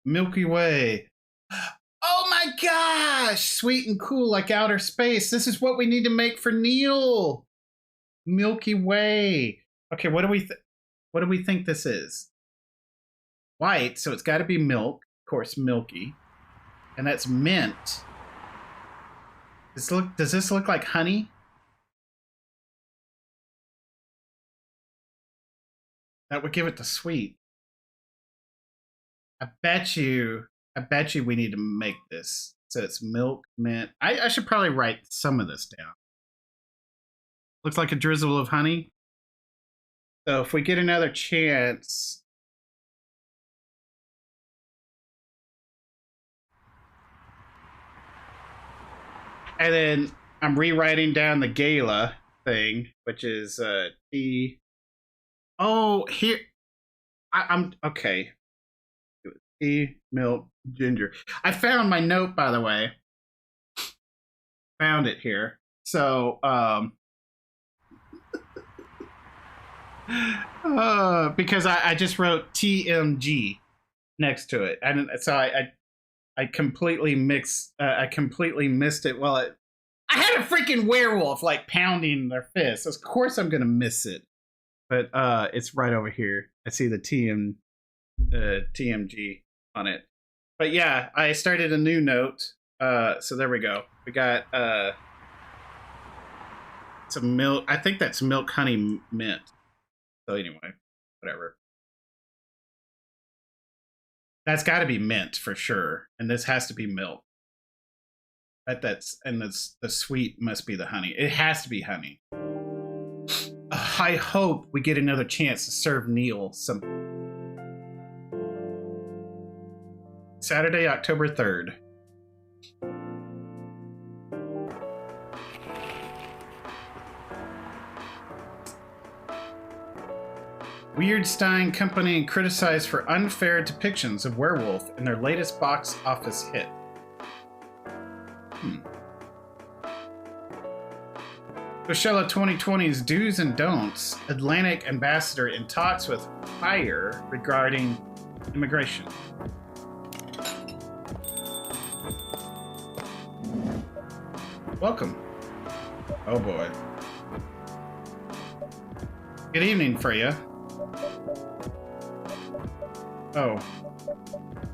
Milky Way. Oh my gosh! Sweet and cool like outer space. This is what we need to make for Neil. Milky Way. Okay, what do we think this is? White, so it's got to be milk. Of course, milky. And that's mint. Does this look like honey? That would give it the sweet. I bet you we need to make this. So it's milk, mint. I should probably write some of this down. Looks like a drizzle of honey. So if we get another chance. And then I'm rewriting down the gala thing, which is tea. Oh, here. I'm okay. Tea, milk, ginger. I found my note, by the way. Found it here. So, because I just wrote TMG next to it, and so I completely missed it. Well, I had a freaking werewolf like pounding their fists. Of course, I'm gonna miss it. But it's right over here. I see the TMG on it. But yeah, I started a new note. So there we go. We got some milk. I think that's milk, honey, mint. So anyway, whatever. That's got to be mint for sure, and this has to be milk. That's the sweet must be the honey. It has to be honey. I hope we get another chance to serve Neil some. Saturday, October 3rd. Weirdstein Company criticized for unfair depictions of werewolf in their latest box office hit. Coachella 2020's Do's and Don'ts. Atlantic ambassador in talks with Fire regarding immigration. Welcome. Oh boy. Good evening, Freya. Oh.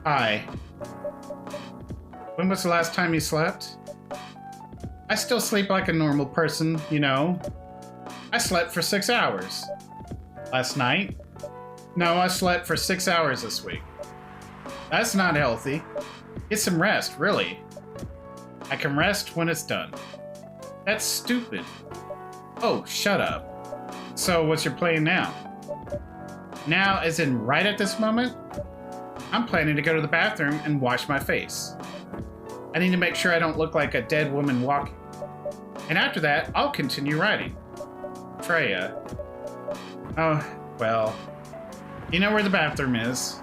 Hi. When was the last time you slept? I still sleep like a normal person, you know. I slept for 6 hours. Last night? No, I slept for 6 hours this week. That's not healthy. Get some rest, really. I can rest when it's done. That's stupid. Oh, shut up. So, what's your plan now? Now, as in right at this moment? I'm planning to go to the bathroom and wash my face. I need to make sure I don't look like a dead woman walking. And after that, I'll continue writing. Freya. Oh, well. You know where the bathroom is.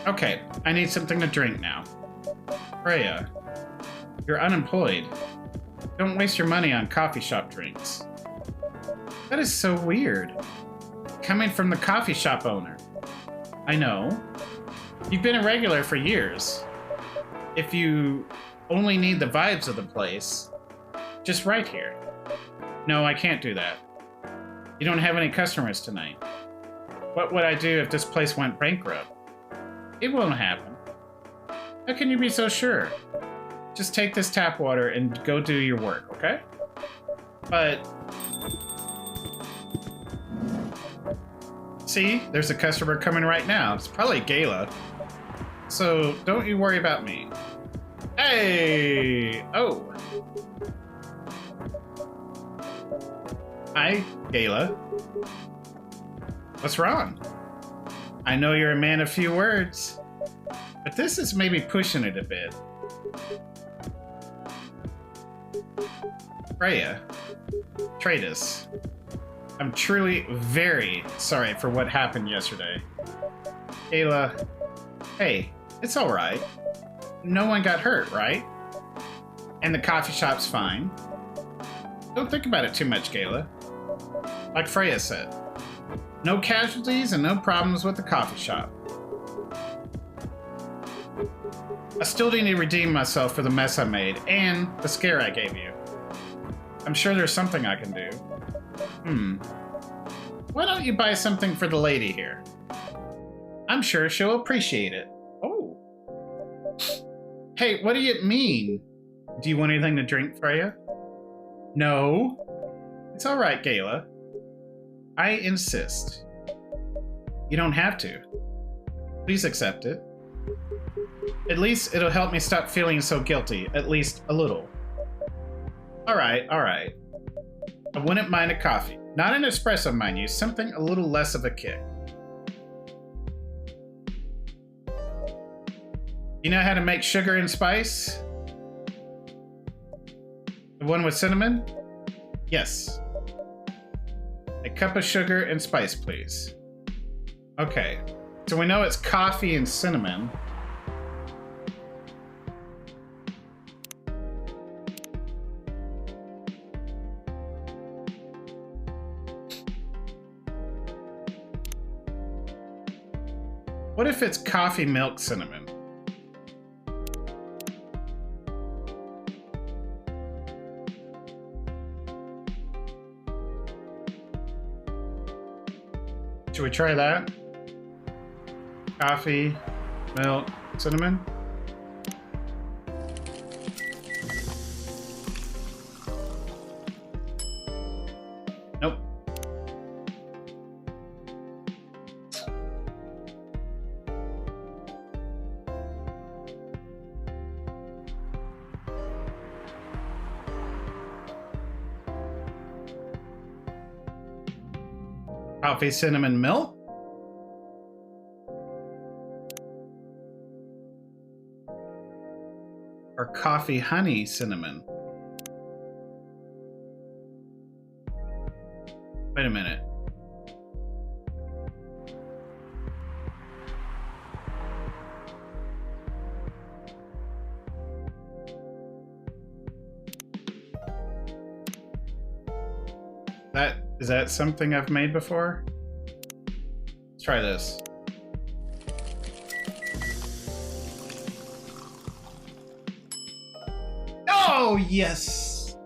Okay, I need something to drink now. Freya. You're unemployed. Don't waste your money on coffee shop drinks. That is so weird. Coming from the coffee shop owner. I know. You've been a regular for years. If you only need the vibes of the place, just write here. No, I can't do that. You don't have any customers tonight. What would I do if this place went bankrupt? It won't happen. How can you be so sure? Just take this tap water and go do your work, okay? But... See, there's a customer coming right now. It's probably Gala. So don't you worry about me. Hey! Oh. Hi, Gala. What's wrong? I know you're a man of few words, but this is maybe pushing it a bit. Freya, Tratus, I'm truly very sorry for what happened yesterday. Ayla, hey, it's alright. No one got hurt, right? And the coffee shop's fine. Don't think about it too much, Gala. Like Freya said, No casualties and no problems with the coffee shop. I still need to redeem myself for the mess I made and the scare I gave you. I'm sure there's something I can do. Why don't you buy something for the lady here? I'm sure she'll appreciate it. Oh. Hey, what do you mean? Do you want anything to drink, Freya? No. It's all right, Gayla. I insist. You don't have to. Please accept it. At least it'll help me stop feeling so guilty, at least a little. All right. I wouldn't mind a coffee. Not an espresso, mind you, something a little less of a kick. You know how to make sugar and spice? The one with cinnamon? Yes. A cup of sugar and spice, please. Okay. So we know it's coffee and cinnamon. What if it's coffee, milk, cinnamon? Should we try that? Coffee, milk, cinnamon? Nope. Coffee, cinnamon, milk? Or coffee, honey, cinnamon? Wait a minute. Is that something I've made before? Let's try this. Oh, yes!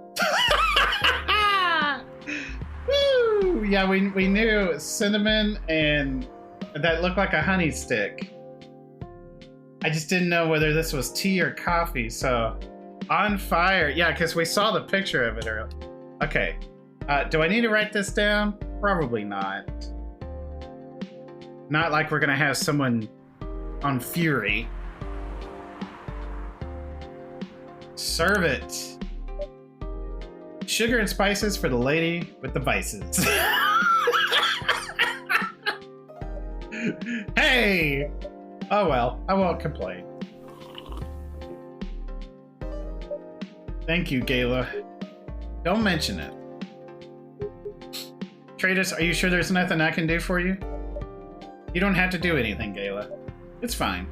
Woo! Yeah, we knew cinnamon and that looked like a honey stick. I just didn't know whether this was tea or coffee, so on fire. Yeah, because we saw the picture of it earlier. Okay. Do I need to write this down? Probably not. Not like we're gonna have someone on Fury. Serve it. Sugar and spices for the lady with the vices. Hey! Oh well, I won't complain. Thank you, Gayla. Don't mention it. Kratos, are you sure there's nothing I can do for you? You don't have to do anything, Gayla. It's fine.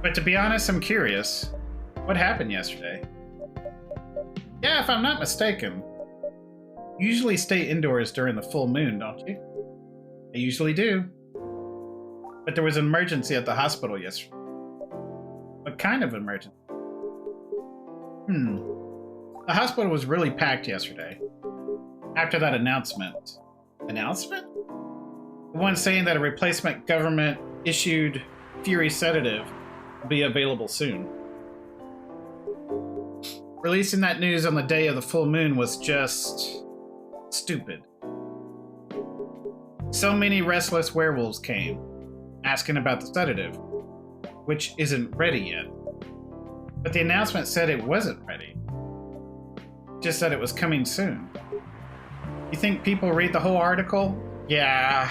But to be honest, I'm curious. What happened yesterday? Yeah, if I'm not mistaken. You usually stay indoors during the full moon, don't you? I usually do. But there was an emergency at the hospital yesterday. What kind of emergency? The hospital was really packed yesterday. After that announcement. Announcement? The one saying that a replacement government-issued Fury sedative will be available soon. Releasing that news on the day of the full moon was just stupid. So many restless werewolves came, asking about the sedative, which isn't ready yet. But the announcement said it wasn't ready. Just said it was coming soon. You think people read the whole article? Yeah,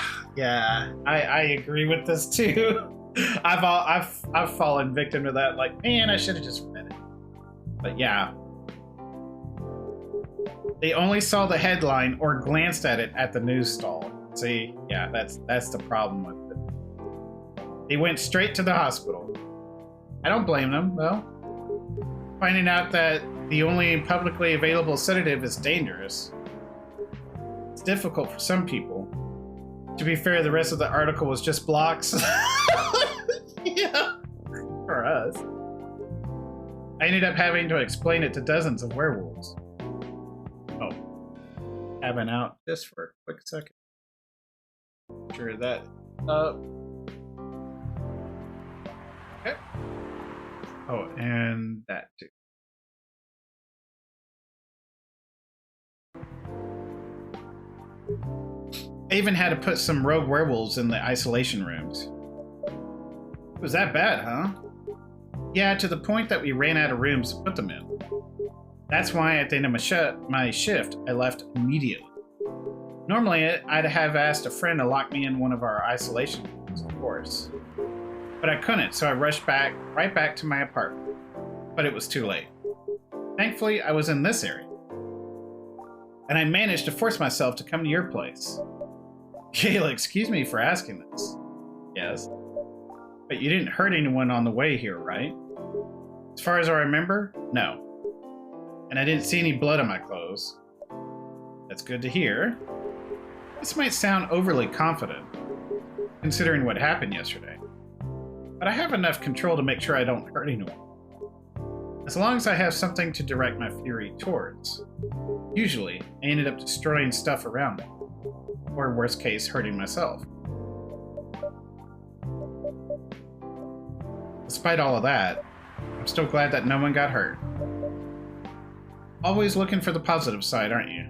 I agree with this too. I've fallen victim to that. Like, man, I should have just read it. But yeah, they only saw the headline or glanced at it at the news stall. See, yeah, that's the problem with it. They went straight to the hospital. I don't blame them, though. Finding out that the only publicly available sedative is dangerous. It's difficult for some people. To be fair, the rest of the article was just blocks. Yeah, for us. I ended up having to explain it to dozens of werewolves. Oh, having out just for a quick second. Sure that up. Okay. Oh, and that too. I even had to put some rogue werewolves in the isolation rooms. It was that bad, huh? Yeah, to the point that we ran out of rooms to put them in. That's why at the end of my shift, I left immediately. Normally, I'd have asked a friend to lock me in one of our isolation rooms, of course. But I couldn't, so I rushed right back to my apartment. But it was too late. Thankfully, I was in this area. And I managed to force myself to come to your place. Kayla, excuse me for asking this. Yes. But you didn't hurt anyone on the way here, right? As far as I remember, no. And I didn't see any blood on my clothes. That's good to hear. This might sound overly confident, considering what happened yesterday. But I have enough control to make sure I don't hurt anyone. As long as I have something to direct my fury towards. Usually, I ended up destroying stuff around me. Or worst case, hurting myself. Despite all of that, I'm still glad that no one got hurt. Always looking for the positive side, aren't you?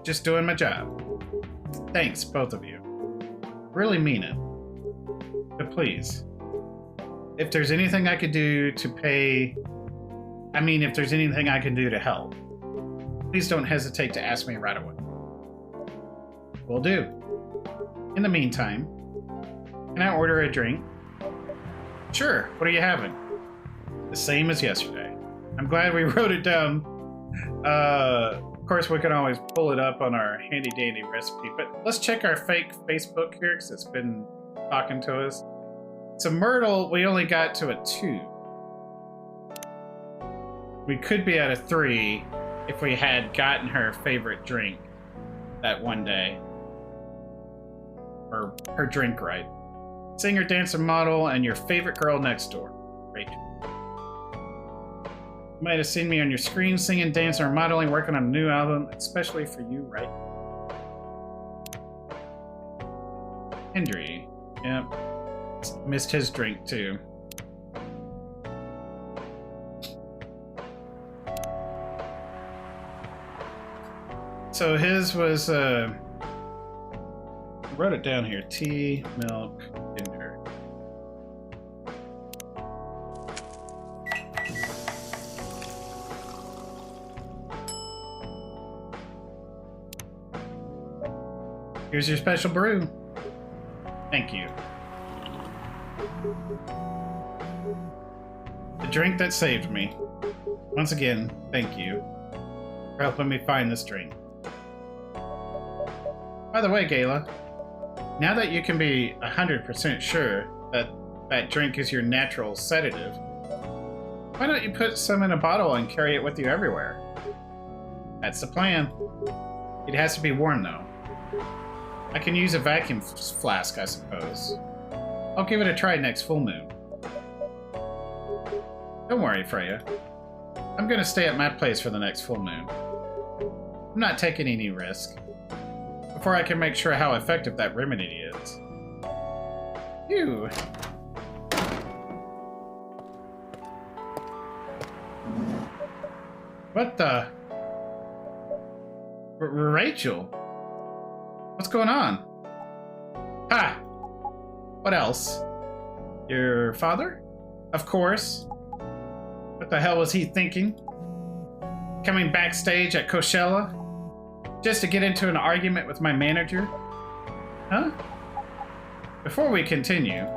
Just doing my job. Thanks, both of you. Really mean it. But please, if there's anything I could do to if there's anything I can do to help, please don't hesitate to ask me right away. Will do. In the meantime, can I order a drink? Sure, what are you having? The same as yesterday. I'm glad we wrote it down. Of course, we can always pull it up on our handy-dandy recipe, but let's check our fake Facebook here, because it's been talking to us. So Myrtle, we only got to a 2. We could be at a 3 if we had gotten her favorite drink that one day. Or her drink right. Singer, dancer, model, and your favorite girl next door, Rachel. You might have seen me on your screen singing, dancing, or modeling, working on a new album, especially for you, right? Hendry. Yep. Missed his drink, too. So his was, I wrote it down here. Tea, milk, ginger. Here's your special brew. Thank you. The drink that saved me. Once again, thank you for helping me find this drink. By the way, Gayla, now that you can be 100% sure that that drink is your natural sedative, why don't you put some in a bottle and carry it with you everywhere? That's the plan. It has to be warm, though. I can use a vacuum flask, I suppose. I'll give it a try next full moon. Don't worry, Freya. I'm gonna stay at my place for the next full moon. I'm not taking any risk. Before I can make sure how effective that remedy is. Phew. What the? Rachel? What's going on? Ha! What else? Your father? Of course. What the hell was he thinking? Coming backstage at Coachella? Just to get into an argument with my manager? Huh? Before we continue,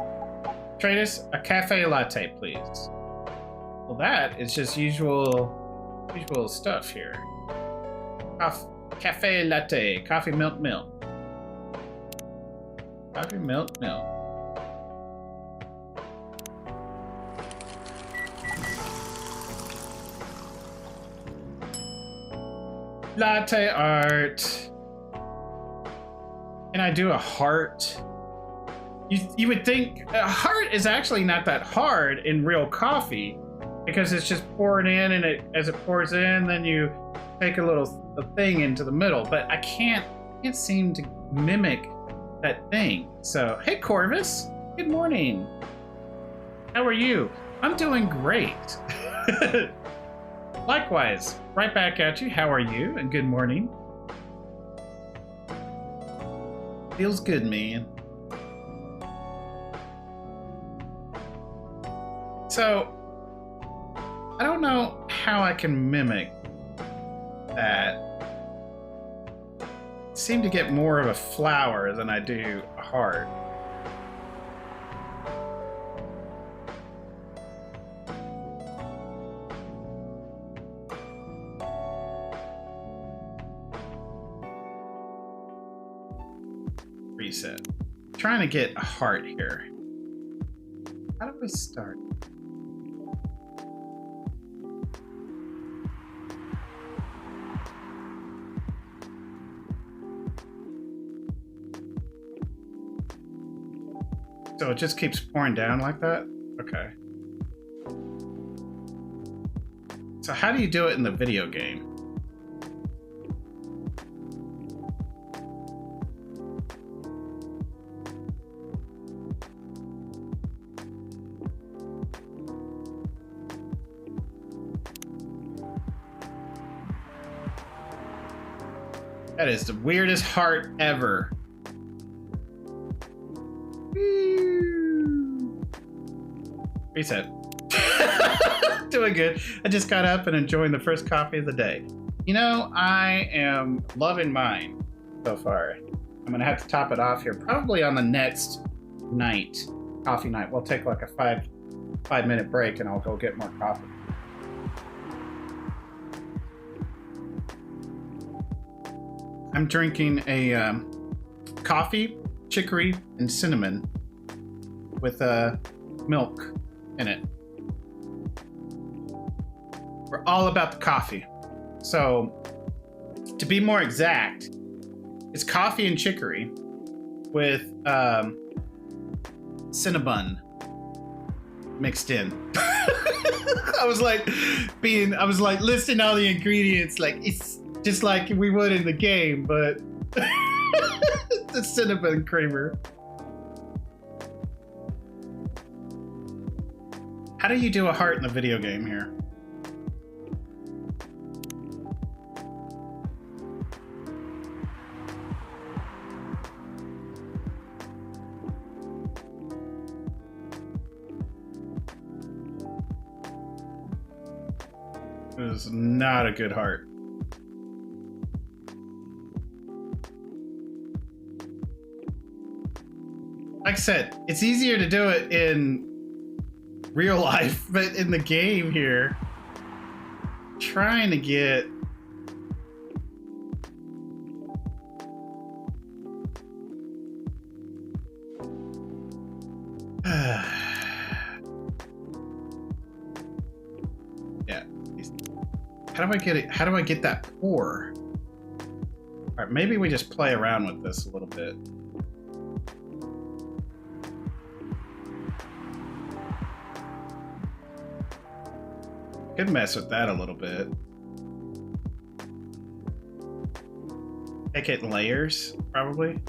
trade us a cafe latte, please. Well, that is just usual stuff here. Cafe latte, coffee, milk, milk. Coffee, milk, milk. Latte art. Can I do a heart? You would think a heart is actually not that hard in real coffee because it's just poured in, and as it pours in, then you take a thing into the middle. But I can't seem to mimic that thing. So, hey Corvus, good morning. How are you? I'm doing great. Likewise, right back at you. How are you? And good morning. Feels good, man. So, I don't know how I can mimic that. I seem to get more of a flower than I do a heart. Reset. Trying to get a heart here. How do we start? So it just keeps pouring down like that? Okay. So how do you do it in the video game? That is the weirdest heart ever. Reset. Doing good. I just got up and enjoying the first coffee of the day. You know, I am loving mine so far. I'm gonna have to top it off here, probably on the next night, coffee night. We'll take like a five-minute break, and I'll go get more coffee. I'm drinking a coffee, chicory, and cinnamon with milk in it. We're all about the coffee. So, to be more exact, it's coffee and chicory with cinnamon mixed in. I was like listing all the ingredients, like it's just like we would in the game, but the cinnamon creamer. How do you do a heart in the video game here? It is not a good heart. Like I said, it's easier to do it in real life, but in the game here, trying to get yeah. How do I get it? How do I get that pour? All right, maybe we just play around with this a little bit. Could mess with that a little bit. Take it in layers, probably.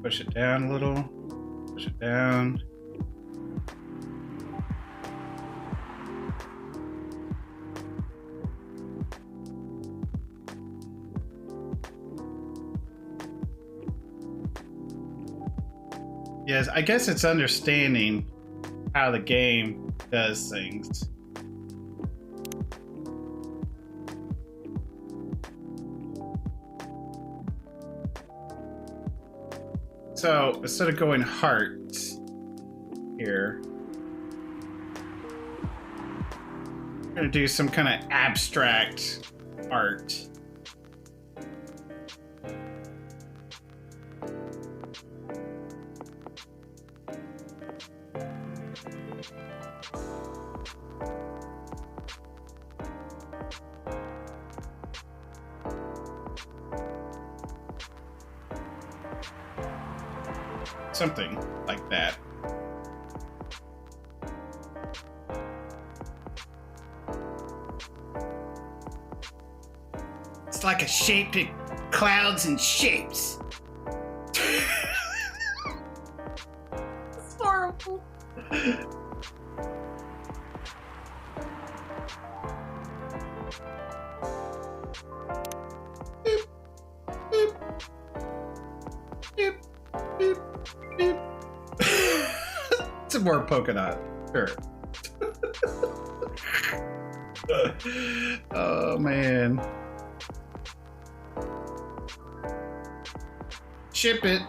Push it down a little. Push it down. Yes, I guess it's understanding how the game does things. So instead of going heart here, I'm gonna do some kind of abstract art. Something like that. It's like a shape in clouds and shapes. It's horrible. Beep, beep, beep, beep, beep. Some more polka dot. Sure. Oh man. Ship it.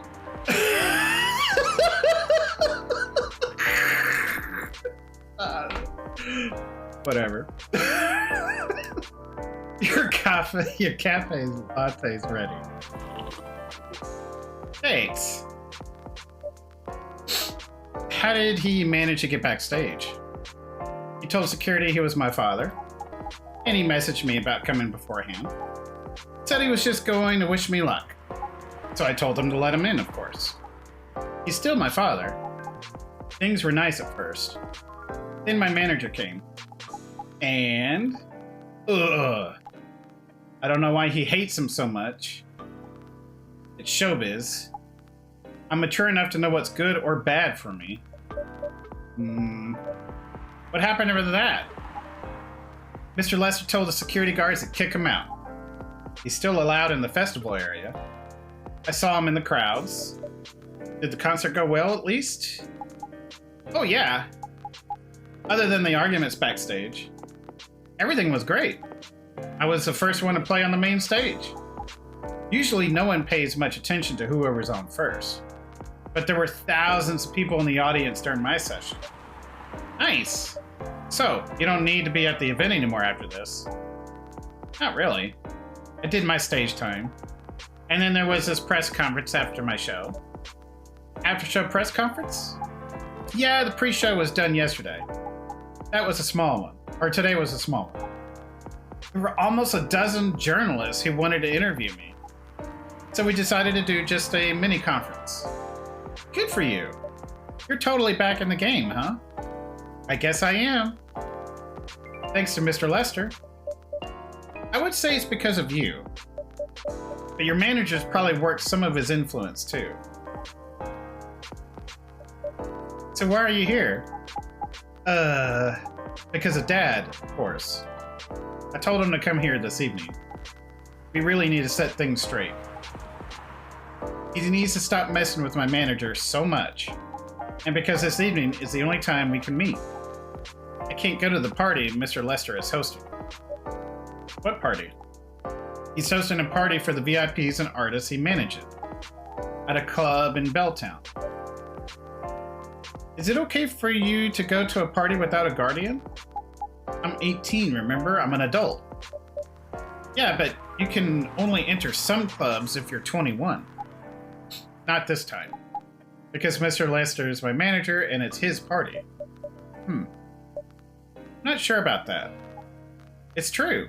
Whatever. Your cafe's latte's ready. Thanks. How did he manage to get backstage? He told security he was my father, and he messaged me about coming beforehand. Said he was just going to wish me luck. So I told him to let him in, of course. He's still my father. Things were nice at first. Then my manager came. And... I don't know why he hates him so much. It's showbiz. I'm mature enough to know what's good or bad for me. What happened after that? Mr. Lester told the security guards to kick him out. He's still allowed in the festival area. I saw him in the crowds. Did the concert go well, at least? Oh, yeah. Other than the arguments backstage. Everything was great. I was the first one to play on the main stage. Usually no one pays much attention to whoever's on first. But there were thousands of people in the audience during my session. Nice. So, you don't need to be at the event anymore after this. Not really. I did my stage time. And then there was this press conference after my show. After show press conference? Yeah, the pre-show was done yesterday. That was a small one. Or today was a small one. There were almost a dozen journalists who wanted to interview me. So we decided to do just a mini conference. Good for you. You're totally back in the game, huh? I guess I am. Thanks to Mr. Lester. I would say it's because of you. But your manager's probably worked some of his influence too. So why are you here? Because of Dad, of course. I told him to come here this evening. We really need to set things straight. He needs to stop messing with my manager so much. And because this evening is the only time we can meet. I can't go to the party Mr. Lester is hosting. What party? He's hosting a party for the VIPs and artists he manages at a club in Belltown. Is it okay for you to go to a party without a guardian? I'm 18, remember? I'm an adult. Yeah, but you can only enter some clubs if you're 21. Not this time. Because Mr. Lester is my manager and it's his party. Not sure about that. It's true.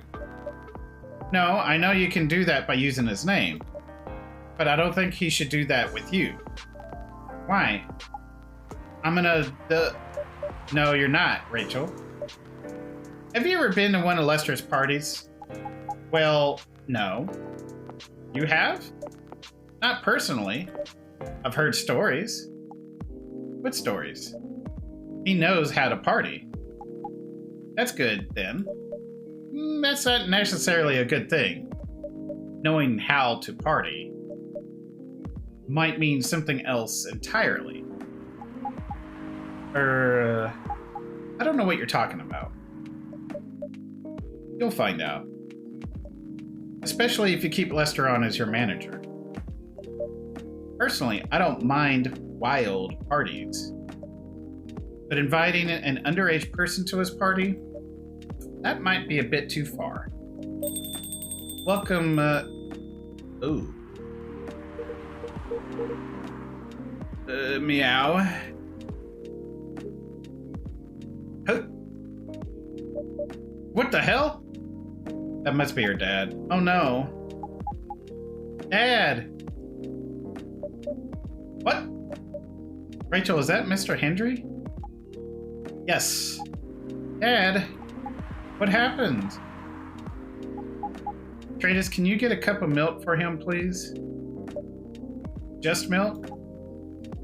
No, I know you can do that by using his name. But I don't think he should do that with you. Why? I'm gonna... No, you're not, Rachel. Have you ever been to one of Lester's parties? Well, no. You have? Not personally. I've heard stories. What stories? He knows how to party. That's good, then. That's not necessarily a good thing. Knowing how to party might mean something else entirely. I don't know what you're talking about. You'll find out. Especially if you keep Lester on as your manager. Personally, I don't mind wild parties. But inviting an underage person to his party? That might be a bit too far. Welcome, Ooh. Meow. Huh? What the hell? That must be her dad. Oh no. Dad! What? Rachel, is that Mr. Hendry? Yes. Dad, what happened? Traders, can you get a cup of milk for him, please? Just milk?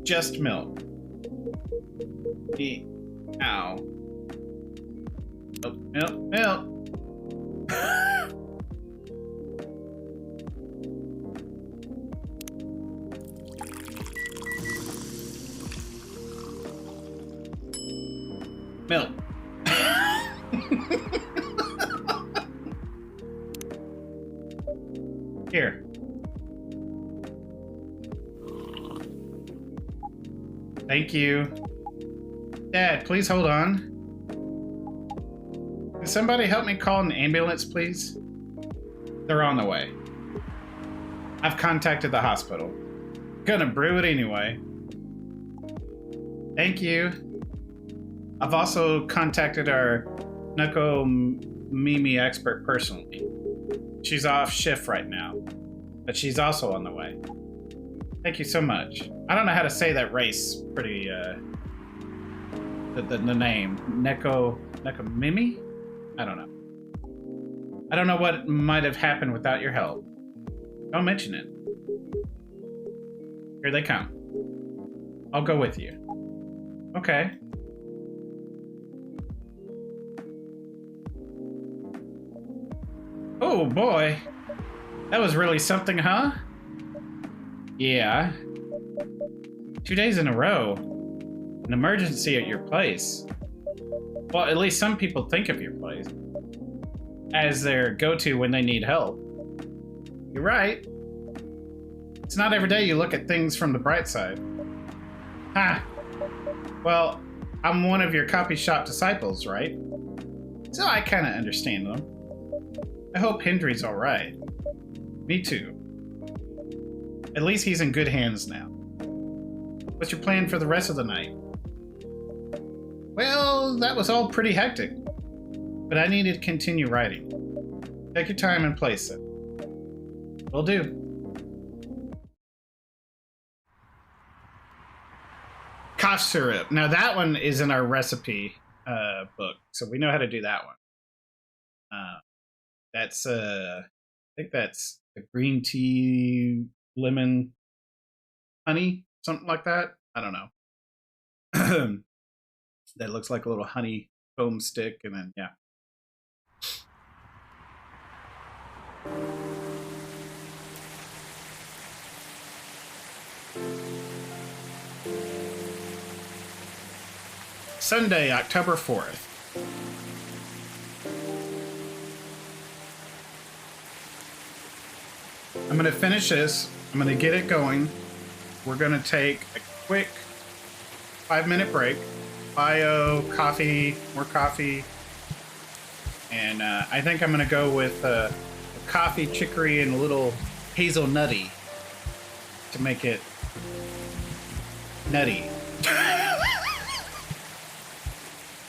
Just milk. Ow. Milk, milk, milk. Milk. Here. Thank you. Dad, please hold on. Can somebody help me call an ambulance, please? They're on the way. I've contacted the hospital. Gonna brew it anyway. Thank you. I've also contacted our Knuckle Mimi expert personally. She's off shift right now, but she's also on the way. Thank you so much. I don't know how to say that race pretty, the name. Neko Mimi? I don't know. I don't know what might have happened without your help. Don't mention it. Here they come. I'll go with you. Okay. Oh boy. That was really something, huh? Yeah. 2 days in a row. An emergency at your place. Well, at least some people think of your place as their go-to when they need help. You're right. It's not every day you look at things from the bright side. Ha! Well, I'm one of your coffee shop disciples, right? So I kind of understand them. I hope Hendry's alright. Me too. At least he's in good hands now. What's your plan for the rest of the night? Well, that was all pretty hectic. But I needed to continue writing. Take your time and place it. Will do. Cough syrup. Now that one is in our recipe book, so we know how to do that one. That's I think that's the green tea, lemon, honey, something like that. I don't know. That looks like a little honey foam stick, and then yeah. Sunday, October 4th. I'm going to finish this. I'm going to get it going. We're going to take a quick 5-minute break. Bio, coffee, more coffee. And I think I'm going to go with a coffee, chicory, and a little hazelnutty to make it nutty.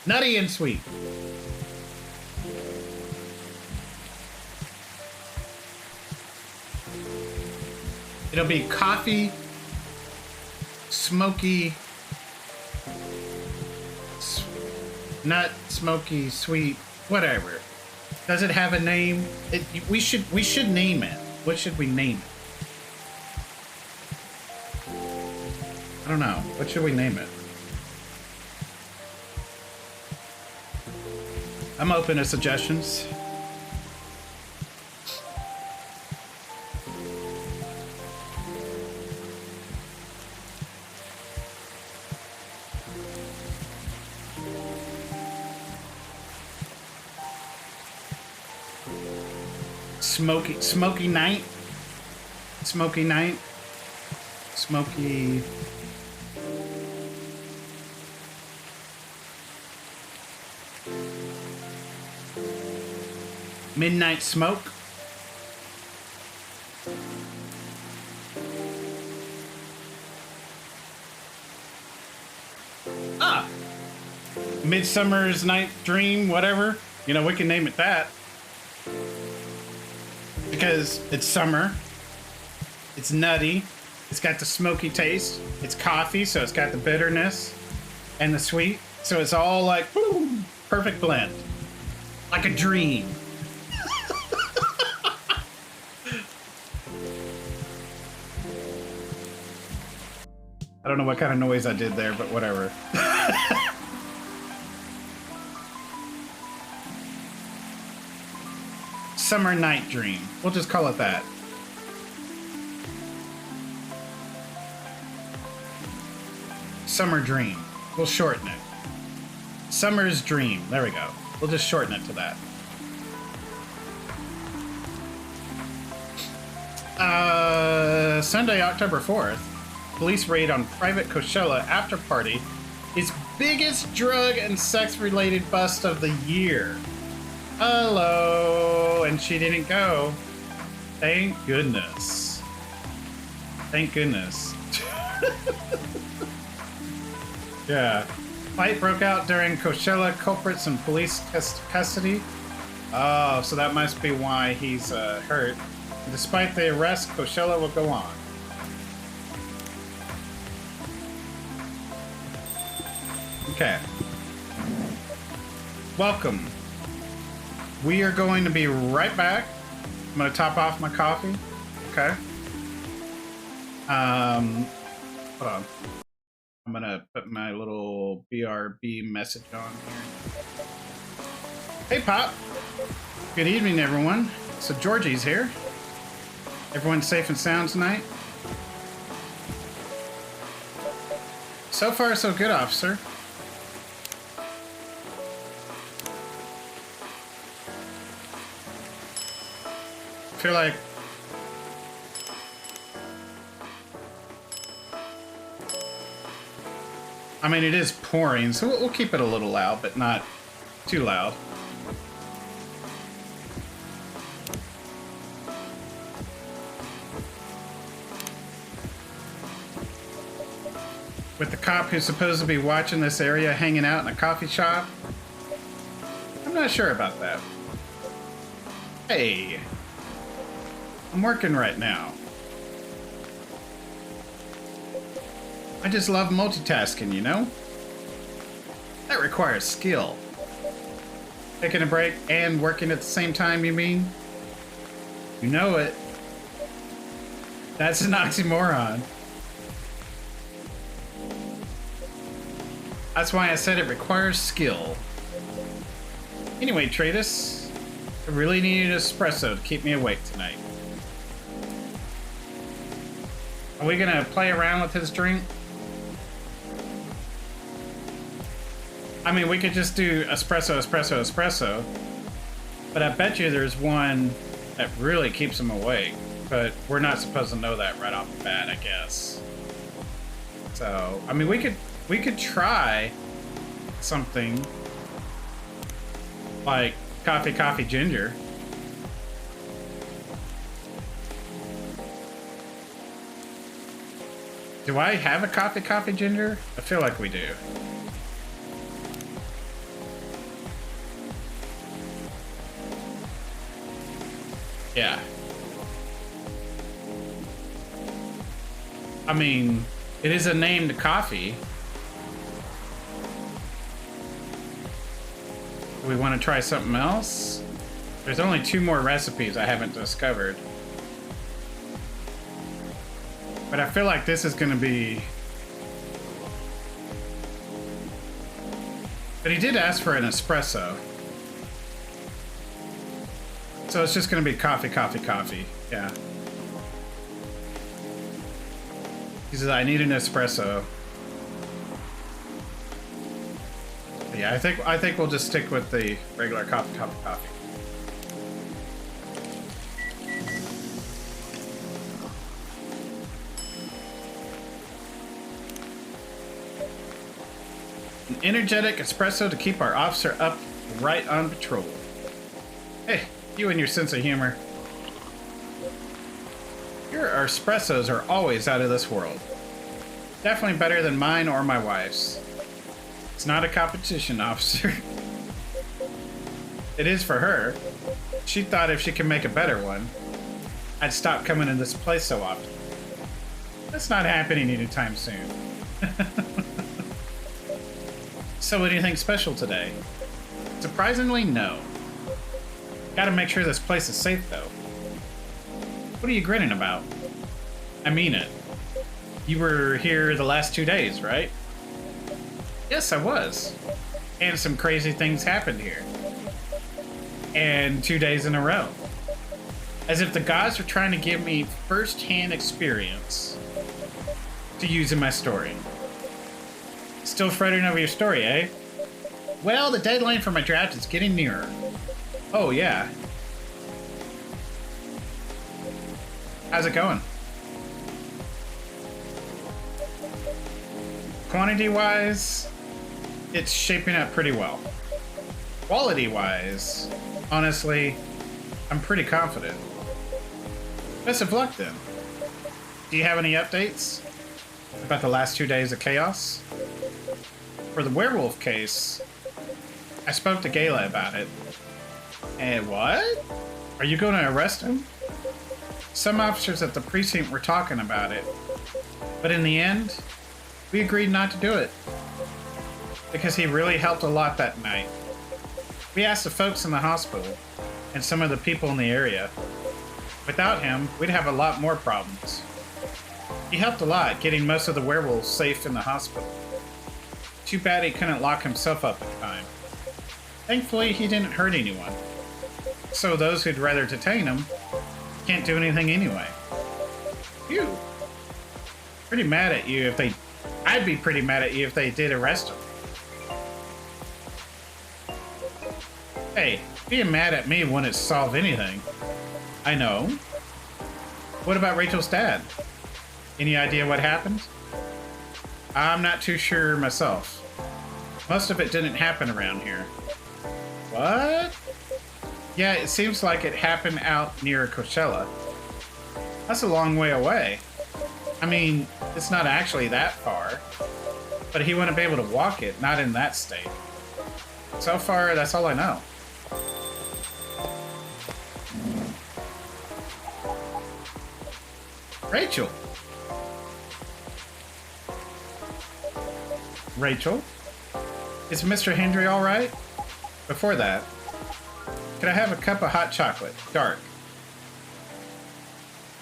Nutty and sweet. It'll be coffee, smoky, nut, smoky, sweet, whatever. Does it have a name? We should name it. What should we name it? I don't know. What should we name it? I'm open to suggestions. Smoky night. Smoky night. Smoky. Midnight smoke. Ah. Midsummer's Night Dream, whatever. You know, we can name it that. Because it's summer. It's nutty. It's got the smoky taste. It's coffee, so it's got the bitterness and the sweet. So it's all like boom, perfect blend. Like a dream. I don't know what kind of noise I did there, but whatever. Summer Night Dream. We'll just call it that. Summer Dream. We'll shorten it. Summer's Dream. There we go. We'll just shorten it to that. Sunday, October 4th. Police raid on private Coachella after party. Its biggest drug and sex related bust of the year. Hello. And she didn't go. Thank goodness. Thank goodness. Yeah. Fight broke out during Coachella. Culprits in police custody. Oh, so that must be why he's hurt. Despite the arrest, Coachella will go on. Okay. Welcome. We are going to be right back. I'm going to top off my coffee. Okay. Hold on. I'm going to put my little BRB message on here. Hey, Pop. Good evening, everyone. So Georgie's here. Everyone's safe and sound tonight? So far, so good, officer. I feel like I mean, it is pouring, so we'll keep it a little loud, but not too loud. With the cop who's supposed to be watching this area hanging out in a coffee shop? I'm not sure about that. Hey, I'm working right now. I just love multitasking, you know? That requires skill. Taking a break and working at the same time, you mean? You know it. That's an oxymoron. That's why I said it requires skill. Anyway, Tratus, I really needed an espresso to keep me awake tonight. Are we gonna play around with his drink? I mean, we could just do espresso, espresso, espresso. But I bet you there's one that really keeps him awake. But we're not supposed to know that right off the bat, I guess. So, I mean, we could try something like coffee, coffee, ginger. Do I have a coffee, coffee, ginger? I feel like we do. Yeah. I mean, it is a named coffee. Do we want to try something else? There's only 2 more recipes I haven't discovered. But I feel like this is going to be... But he did ask for an espresso. So it's just going to be coffee, coffee, coffee. Yeah. He says, I need an espresso. But yeah, I think we'll just stick with the regular coffee, coffee, coffee. An energetic espresso to keep our officer up right on patrol. Hey, you and your sense of humor. Your espressos are always out of this world. Definitely better than mine or my wife's. It's not a competition, officer. It is for her. She thought if she could make a better one, I'd stop coming to this place so often. That's not happening anytime soon. So anything special today? Surprisingly, no. Gotta make sure this place is safe, though. What are you grinning about? I mean it. You were here the last 2 days, right? Yes, I was. And some crazy things happened here. And 2 days in a row. As if the gods are trying to give me first-hand experience to use in my story. Still fretting over your story, eh? Well, the deadline for my draft is getting nearer. Oh, yeah. How's it going? Quantity-wise, it's shaping up pretty well. Quality-wise, honestly, I'm pretty confident. Best of luck, then. Do you have any updates about the last 2 days of chaos? For the werewolf case, I spoke to Gala about it. And what? Are you going to arrest him? Some officers at the precinct were talking about it, but in the end, we agreed not to do it. Because he really helped a lot that night. We asked the folks in the hospital, and some of the people in the area. Without him, we'd have a lot more problems. He helped a lot, getting most of the werewolves safe in the hospital. Too bad he couldn't lock himself up in time. Thankfully, he didn't hurt anyone. So those who'd rather detain him can't do anything anyway. Phew. Pretty mad at you if they... I'd be pretty mad at you if they did arrest him. Hey, being mad at me wouldn't solve anything. I know. What about Rachel's dad? Any idea what happened? I'm not too sure myself. Most of it didn't happen around here. What? Yeah, it seems like it happened out near Coachella. That's a long way away. I mean, it's not actually that far. But he wouldn't be able to walk it, not in that state. So far, that's all I know. Rachel. Rachel? Is Mr. Hendry all right? Before that, could I have a cup of hot chocolate, dark?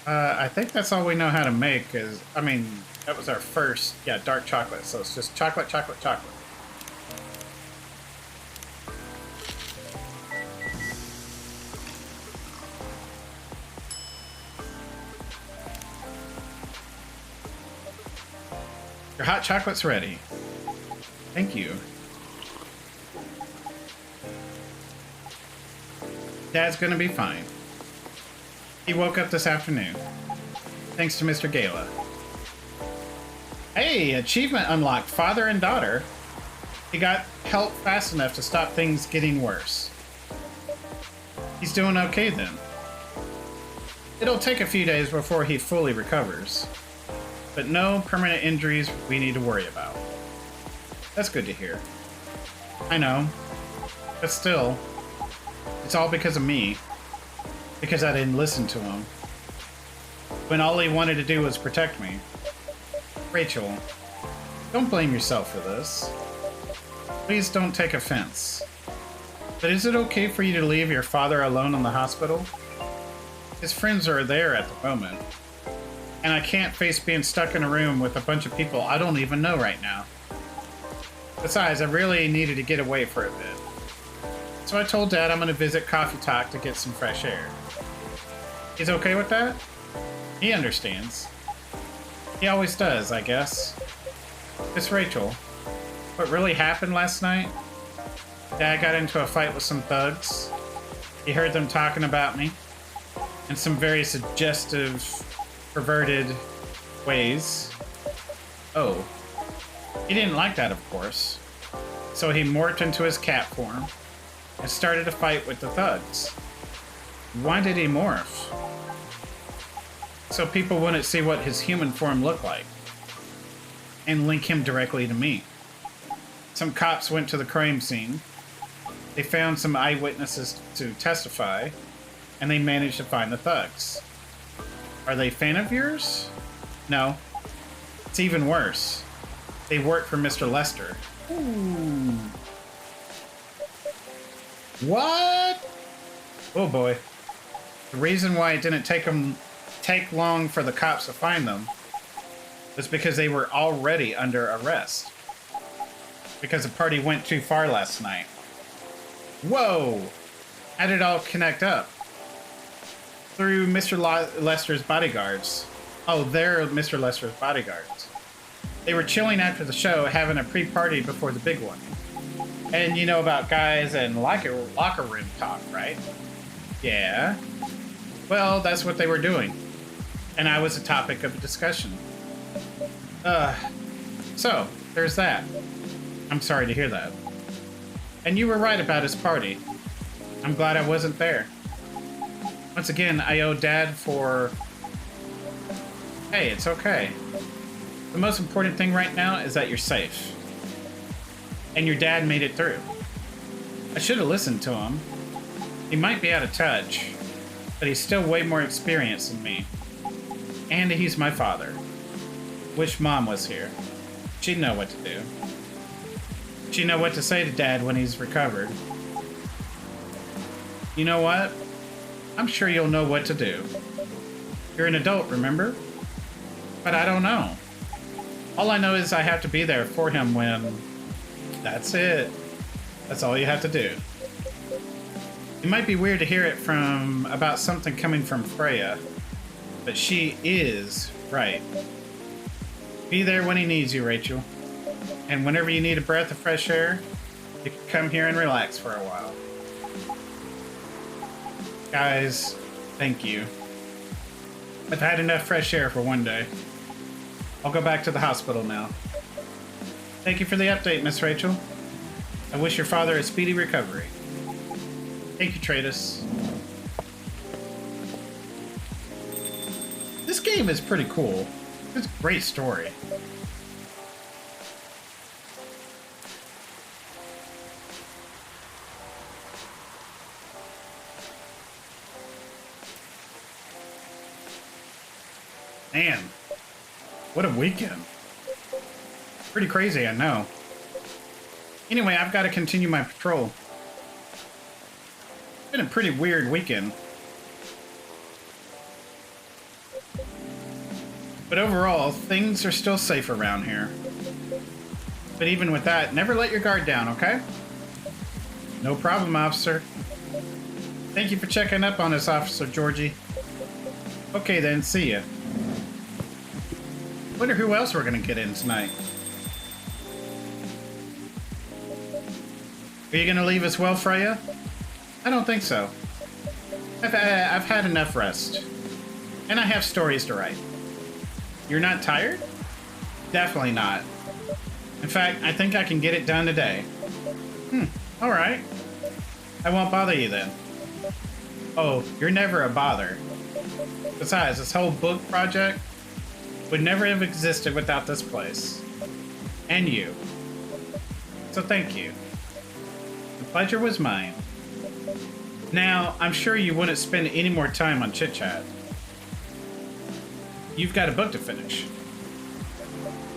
I think that's all we know how to make is, I mean, that was our first, yeah, dark chocolate. So it's just chocolate, chocolate, chocolate. Your hot chocolate's ready. Thank you. Dad's gonna be fine. He woke up this afternoon. Thanks to Mr. Gala. Hey, achievement unlocked, father and daughter. He got help fast enough to stop things getting worse. He's doing okay then. It'll take a few days before he fully recovers. But no permanent injuries we need to worry about. That's good to hear. I know. But still, it's all because of me. Because I didn't listen to him. When all he wanted to do was protect me. Rachel, don't blame yourself for this. Please don't take offense. But is it okay for you to leave your father alone in the hospital? His friends are there at the moment. And I can't face being stuck in a room with a bunch of people I don't even know right now. Besides, I really needed to get away for a bit. So I told Dad I'm going to visit Coffee Talk to get some fresh air. He's okay with that? He understands. He always does, I guess. Miss Rachel, what really happened last night? Dad got into a fight with some thugs. He heard them talking about me. In some very suggestive, perverted ways. Oh. He didn't like that, of course. So he morphed into his cat form and started a fight with the thugs. Why did he morph? So people wouldn't see what his human form looked like and link him directly to me. Some cops went to the crime scene. They found some eyewitnesses to testify, and they managed to find the thugs. Are they a fan of yours? No, It's even worse. They work for Mr. Lester. Ooh. What? Oh boy. The reason why it didn't take long for the cops to find them was because they were already under arrest. Because the party went too far last night. Whoa! How did it all connect up? Through Mr. Lester's bodyguards. Oh, they're Mr. Lester's bodyguards. They were chilling after the show, having a pre-party before the big one. And you know about guys and locker room talk, right? Yeah. Well, that's what they were doing. And I was a topic of discussion. So, there's that. I'm sorry to hear that. And you were right about his party. I'm glad I wasn't there. Once again, I owe Dad for... Hey, it's okay. The most important thing right now is that you're safe. And your dad made it through. I should have listened to him. He might be out of touch, but he's still way more experienced than me. And he's my father. Wish Mom was here. She'd know what to do. She'd know what to say to Dad when he's recovered. You know what? I'm sure you'll know what to do. You're an adult, remember? But I don't know. All I know is I have to be there for him when... That's it. That's all you have to do. It might be weird to hear it about something coming from Freya, but she is right. Be there when he needs you, Rachel. And whenever you need a breath of fresh air, you can come here and relax for a while. Guys, thank you. I've had enough fresh air for one day. I'll go back to the hospital now. Thank you for the update, Miss Rachel. I wish your father a speedy recovery. Thank you, Tratus. This game is pretty cool. It's a great story. Man, what a weekend. Pretty crazy, I know. Anyway, I've got to continue my patrol. It's been a pretty weird weekend. But overall, things are still safe around here. But even with that, never let your guard down, okay? No problem, officer. Thank you for checking up on us, Officer Georgie. Okay then, see ya. Wonder who else we're gonna get in tonight. Are you gonna leave us well, Freya? I don't think so. I've had enough rest. And I have stories to write. You're not tired? Definitely not. In fact, I think I can get it done today. Alright. I won't bother you then. Oh, you're never a bother. Besides, this whole book project would never have existed without this place. And you. So thank you. The pleasure was mine. Now, I'm sure you wouldn't spend any more time on chit-chat. You've got a book to finish.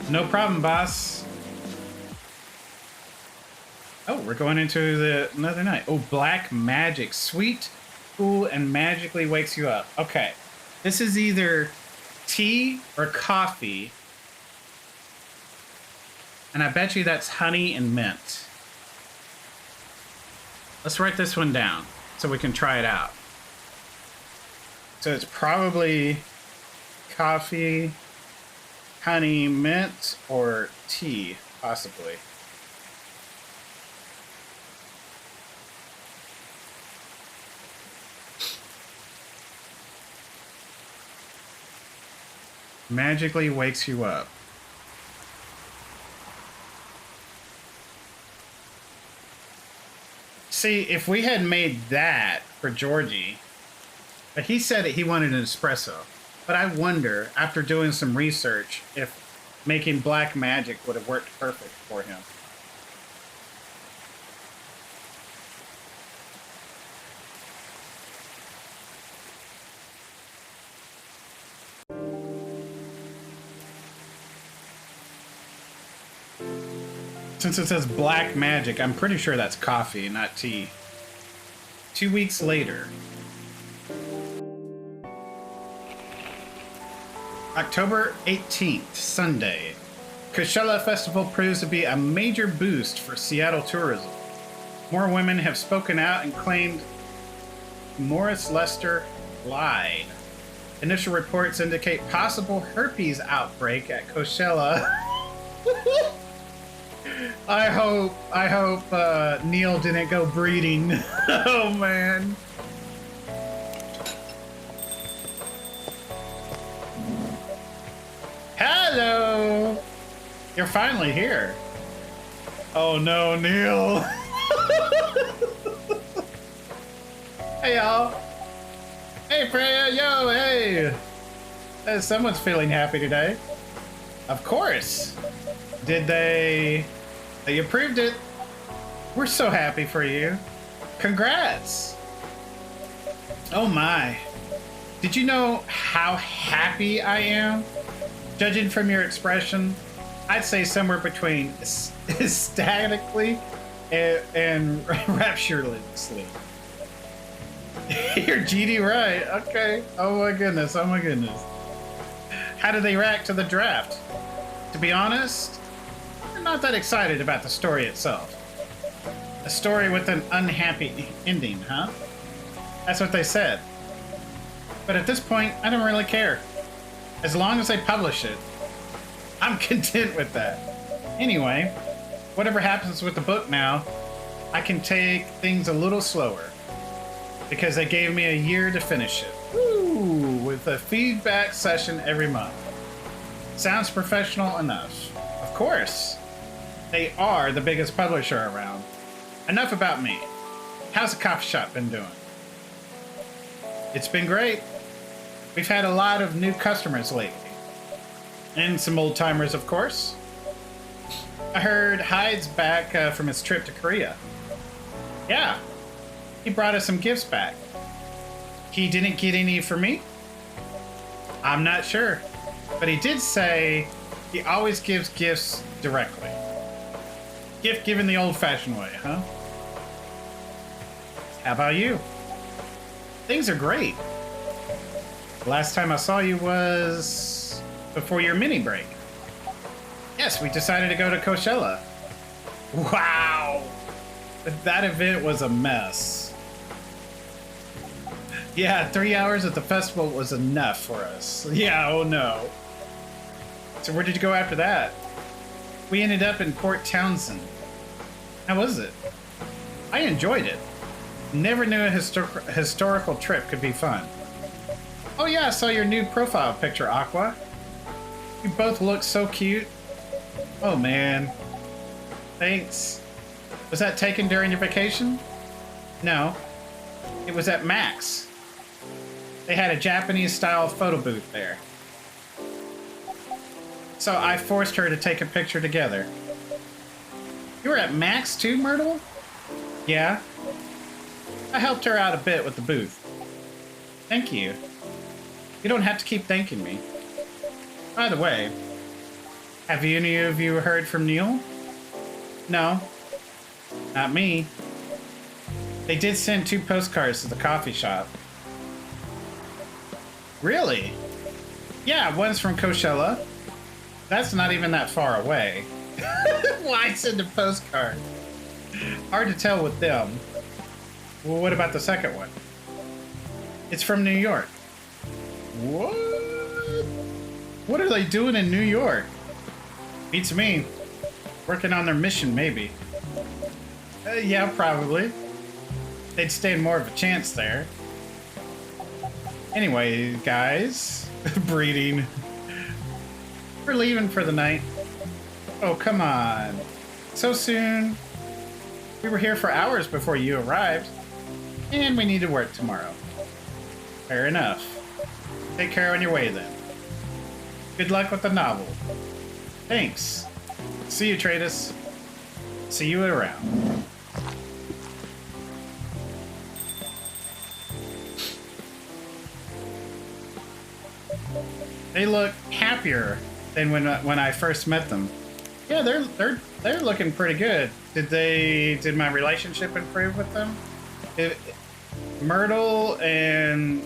No problem, boss. Oh, we're going into another night. Oh, black magic. Sweet, cool, and magically wakes you up. Okay. This is either tea or coffee. And I bet you that's honey and mint. Let's write this one down so we can try it out. So it's probably coffee, honey, mint, or tea, possibly. Magically wakes you up. See, if we had made that for Georgie, but he said that he wanted an espresso. But I wonder, after doing some research, if making black magic would have worked perfect for him. Since it says black magic, I'm pretty sure that's coffee, not tea. 2 weeks later. October 18th, Sunday. Coachella Festival proves to be a major boost for Seattle tourism. More women have spoken out and claimed Morris Lester lied. Initial reports indicate possible herpes outbreak at Coachella. I hope Neil didn't go breeding. Oh man. Hello. You're finally here. Oh no, Neil. Hey y'all. Hey Freya, yo, hey. Someone's feeling happy today. Of course. Did they approved it? We're so happy for you. Congrats. Oh my. Did you know how happy I am? Judging from your expression, I'd say somewhere between ecstatically and rapturously. You're GD right. Okay. Oh my goodness. Oh my goodness. How did they react to the draft? To be honest, I'm not that excited about the story itself. A story with an unhappy ending, huh? That's what they said. But at this point, I don't really care. As long as they publish it, I'm content with that. Anyway, whatever happens with the book now, I can take things a little slower. Because they gave me a year to finish it. Woo! With a feedback session every month. Sounds professional enough. Of course. They are the biggest publisher around. Enough about me. How's the coffee shop been doing? It's been great. We've had a lot of new customers lately. And some old timers, of course. I heard Hyde's back from his trip to Korea. Yeah. He brought us some gifts back. He didn't get any for me? I'm not sure. But he did say he always gives gifts directly. Gift given the old-fashioned way, huh? How about you? Things are great. Last time I saw you was before your mini break. Yes, we decided to go to Coachella. Wow! That event was a mess. Yeah, 3 hours at the festival was enough for us. Yeah, oh no. So where did you go after that? We ended up in Port Townsend. How was it? I enjoyed it. Never knew a historical trip could be fun. Oh yeah, I saw your new profile picture, Aqua. You both look so cute. Oh man. Thanks. Was that taken during your vacation? No. It was at Max. They had a Japanese-style photo booth there. So I forced her to take a picture together. You were at Max too, Myrtle? Yeah. I helped her out a bit with the booth. Thank you. You don't have to keep thanking me. By the way, have any of you heard from Neil? No. Not me. They did send 2 postcards to the coffee shop. Really? Yeah, one's from Coachella. That's not even that far away. Why send a postcard? Hard to tell with them. Well, what about the second one? It's from New York. What? What are they doing in New York? Beats me. Working on their mission, maybe. Yeah, probably. They'd stand more of a chance there. Anyway, guys. Breeding. We're leaving for the night. Oh, come on. So soon. We were here for hours before you arrived. And we need to work tomorrow. Fair enough. Take care on your way then. Good luck with the novel. Thanks. See you, Tratus. See you around. They look happier than when I first met them. Yeah, they're looking pretty good. Did my relationship improve with them? It, Myrtle and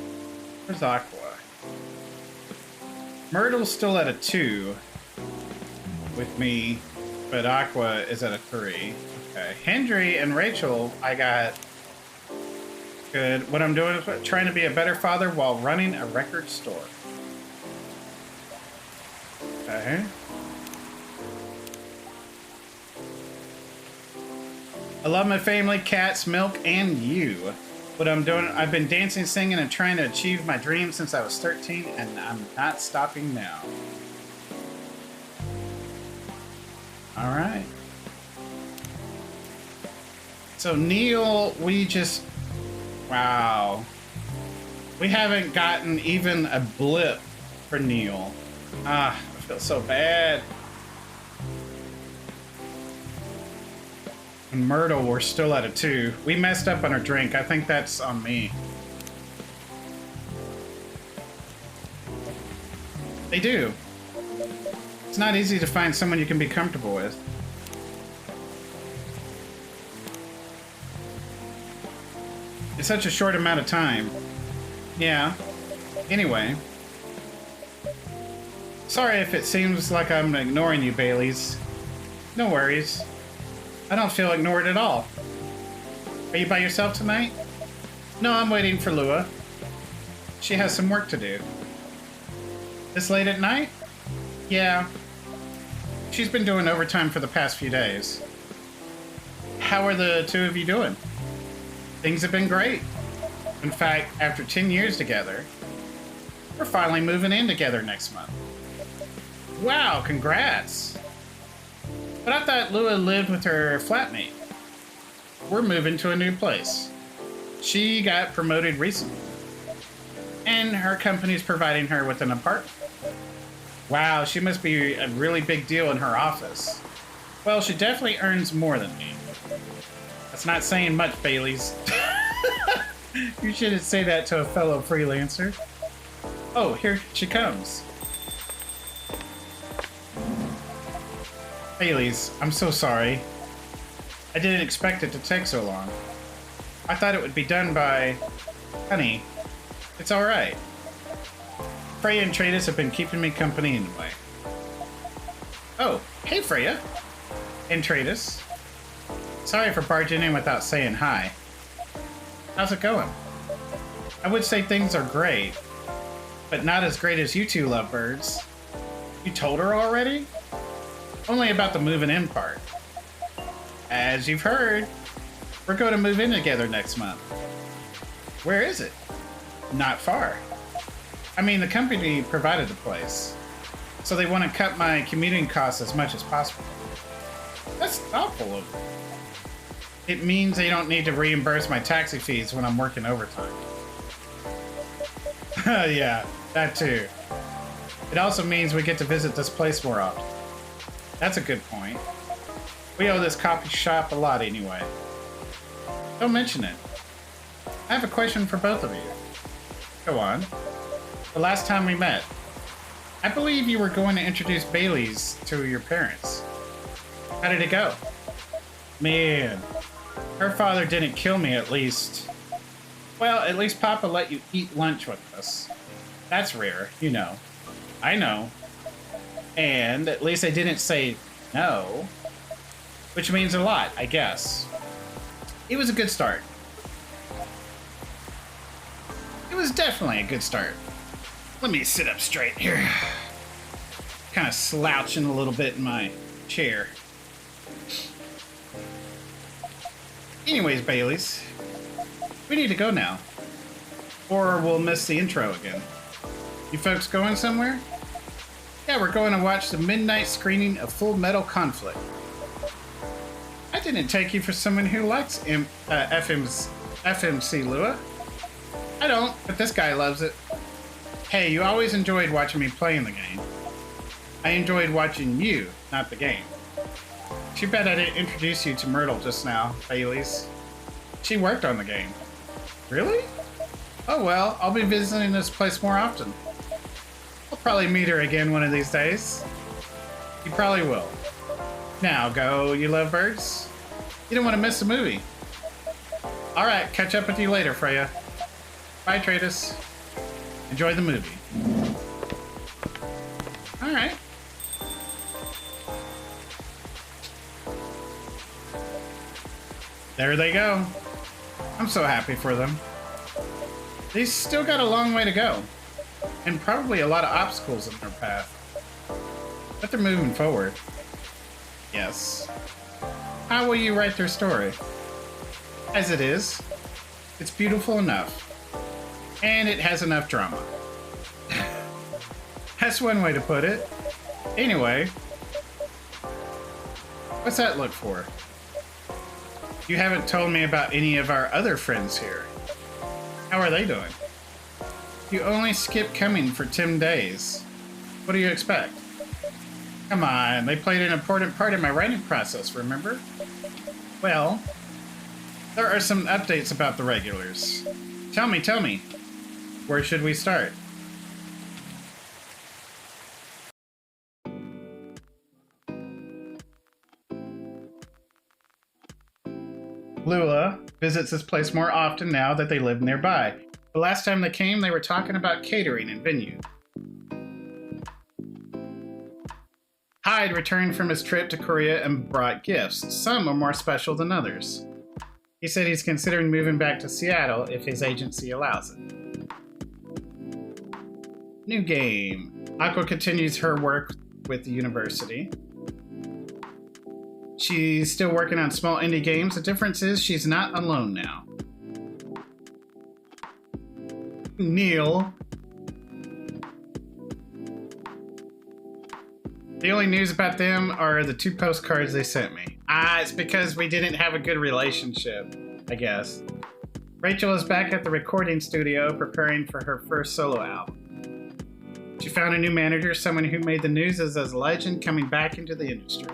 where's Aqua? Myrtle's still at a 2 with me, but Aqua is at a 3. Okay, Hendry and Rachel, I got good. What I'm doing is trying to be a better father while running a record store. Okay. I love my family, cats, milk, and you. What I'm doing, I've been dancing, singing, and trying to achieve my dreams since I was 13, and I'm not stopping now. All right. So Neil, wow. We haven't gotten even a blip for Neil. I feel so bad. And Myrtle, we're still at a 2. We messed up on our drink. I think that's on me. They do. It's not easy to find someone you can be comfortable with. It's such a short amount of time. Yeah. Anyway. Sorry if it seems like I'm ignoring you, Baileys. No worries. I don't feel ignored at all. Are you by yourself tonight? No, I'm waiting for Lua. She has some work to do. This late at night? Yeah. She's been doing overtime for the past few days. How are the two of you doing? Things have been great. In fact, after 10 years together, we're finally moving in together next month. Wow, congrats. But I thought Lua lived with her flatmate. We're moving to a new place. She got promoted recently. And her company's providing her with an apartment. Wow, she must be a really big deal in her office. Well, she definitely earns more than me. That's not saying much, Baileys. You shouldn't say that to a fellow freelancer. Oh, here she comes. Baileys, I'm so sorry. I didn't expect it to take so long. I thought it would be done by... Honey, it's alright. Freya and Tradus have been keeping me company anyway. Oh, hey Freya. And Tradus. Sorry for barging in without saying hi. How's it going? I would say things are great, but not as great as you two lovebirds. You told her already? Only about the moving in part. As you've heard, we're going to move in together next month. Where is it? Not far. I mean, the company provided the place, so they want to cut my commuting costs as much as possible. That's thoughtful of them. It means they don't need to reimburse my taxi fees when I'm working overtime. Yeah, that too. It also means we get to visit this place more often. That's a good point. We owe this coffee shop a lot anyway. Don't mention it. I have a question for both of you. Go on. The last time we met, I believe you were going to introduce Bailey's to your parents. How did it go? Man, her father didn't kill me at least. Well, at least Papa let you eat lunch with us. That's rare, you know. I know. And at least I didn't say no, which means a lot, I guess. It was a good start. It was definitely a good start. Let me sit up straight here. Kind of slouching a little bit in my chair. Anyways, Baileys, we need to go now, or we'll miss the intro again. You folks going somewhere? Yeah, we're going to watch the midnight screening of Full Metal Conflict. I didn't take you for someone who likes FMC, Lua. I don't, but this guy loves it. Hey, you always enjoyed watching me playing the game. I enjoyed watching you, not the game. Too bad I didn't introduce you to Myrtle just now, Baileys. She worked on the game. Really? Oh well, I'll be visiting this place more often. I'll probably meet her again one of these days. You probably will. Now go, you lovebirds. You don't want to miss the movie. All right, catch up with you later, Freya. Bye, Tratus. Enjoy the movie. All right. There they go. I'm so happy for them. They still got a long way to go, and probably a lot of obstacles in their path. But they're moving forward. Yes. How will you write their story? As it is. It's beautiful enough. And it has enough drama. That's one way to put it. Anyway. What's that look for? You haven't told me about any of our other friends here. How are they doing? You only skipped coming for 10 days. What do you expect? Come on, they played an important part in my writing process, remember? Well, there are some updates about the regulars. Tell me. Where should we start? Lula visits this place more often now that they live nearby. The last time they came, they were talking about catering and venue. Hyde returned from his trip to Korea and brought gifts. Some are more special than others. He said he's considering moving back to Seattle if his agency allows it. New game. Aqua continues her work with the university. She's still working on small indie games. The difference is she's not alone now. Neil. The only news about them are the 2 postcards they sent me. It's because we didn't have a good relationship, I guess. Rachel is back at the recording studio preparing for her first solo album. She found a new manager, someone who made the news as a legend coming back into the industry.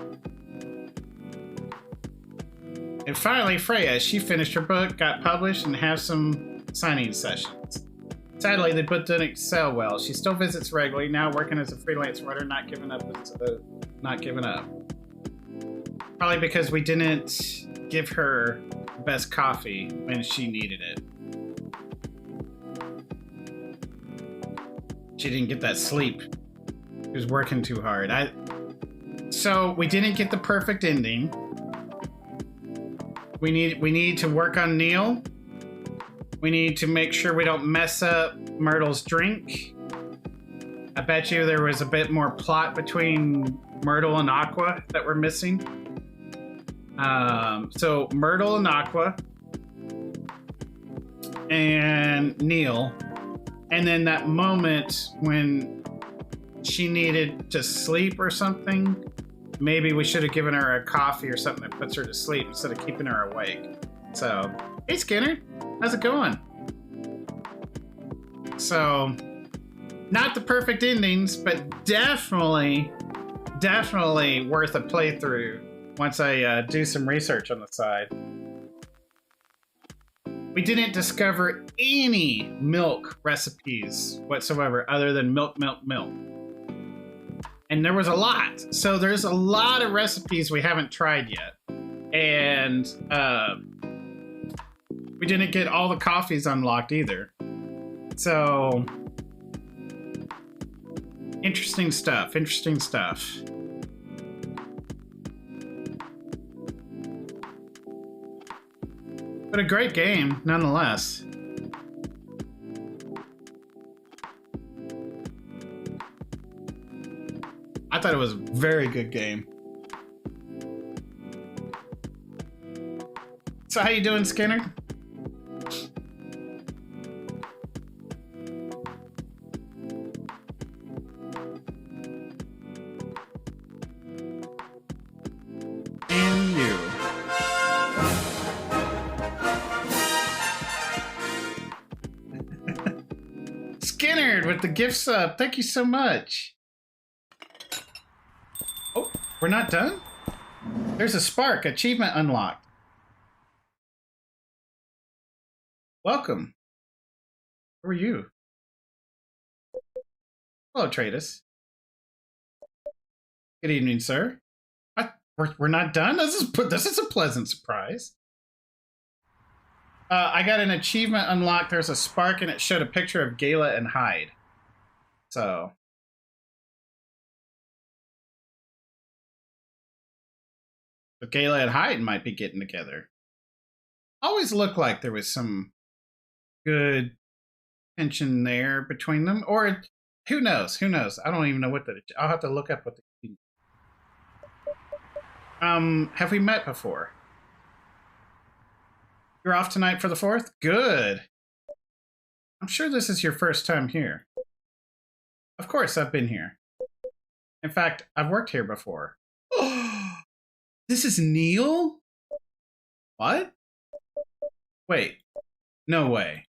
And finally, Freya, she finished her book, got published, and has some signing sessions. Sadly, the book didn't sell well. She still visits regularly, now working as a freelance writer, not giving up. Probably because we didn't give her the best coffee when she needed it. She didn't get that sleep. She was working too hard. So we didn't get the perfect ending. We need to work on Neil. We need to make sure we don't mess up Myrtle's drink. I bet you there was a bit more plot between Myrtle and Aqua that we're missing. So Myrtle and Aqua and Neil. And then that moment when she needed to sleep or something, maybe we should have given her a coffee or something that puts her to sleep instead of keeping her awake. So, hey Skinner, how's it going? So, not the perfect endings, but definitely worth a playthrough once I do some research on the side. We didn't discover any milk recipes whatsoever other than milk. And there was a lot. So there's a lot of recipes we haven't tried yet. And we didn't get all the coffees unlocked either. So interesting stuff. But a great game, nonetheless. I thought it was a very good game. So how you doing, Skinner? And you. Skinner with the gift sub. Thank you so much. Oh, we're not done? There's a spark. Achievement unlocked. Welcome. Who are you? Hello, Tratus. Good evening, sir. We're not done? This is a pleasant surprise. I got an achievement unlocked. There's a spark, and it showed a picture of Gala and Hyde. So... But Gala and Hyde might be getting together. Always looked like there was some good tension there between them. Or who knows? Who knows? I don't even know what I'll have to look up what the... have we met before? You're off tonight for the 4th? Good. I'm sure this is your first time here. Of course, I've been here. In fact, I've worked here before. This is Neil? What? Wait. No way.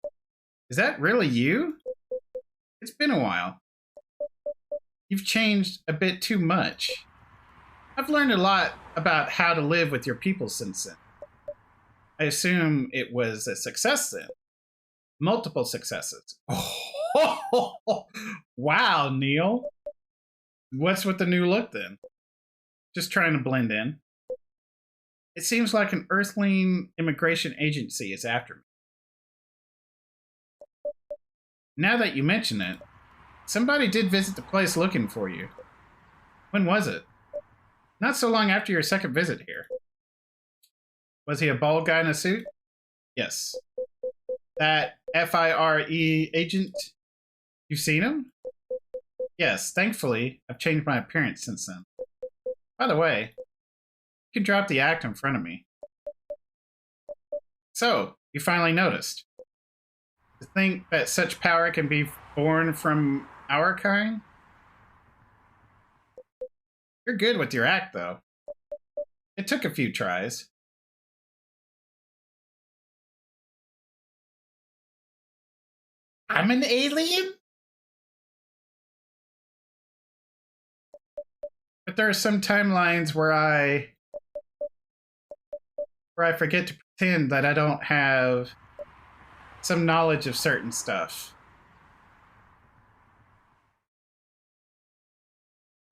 Is that really you? It's been a while. You've changed a bit too much. I've learned a lot about how to live with your people since then. I assume it was a success then. Multiple successes. Oh, wow, Neil. What's with the new look then? Just trying to blend in. It seems like an Earthling immigration agency is after me. Now that you mention it, somebody did visit the place looking for you. When was it? Not so long after your second visit here. Was he a bald guy in a suit? Yes. That FIRE agent? You've seen him? Yes, thankfully, I've changed my appearance since then. By the way, you can drop the act in front of me. So, you finally noticed. To think that such power can be born from our kind? You're good with your act, though. It took a few tries. I'm an alien? But there are some timelines where I forget to pretend that I don't have some knowledge of certain stuff.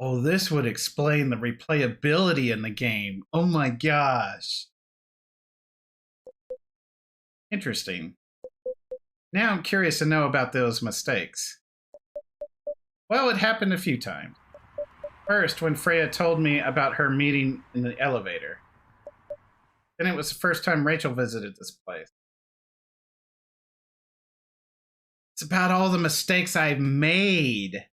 Oh, this would explain the replayability in the game. Oh my gosh. Interesting. Now I'm curious to know about those mistakes. Well, it happened a few times. First, when Freya told me about her meeting in the elevator. Then it was the first time Rachel visited this place. It's about all the mistakes I've made.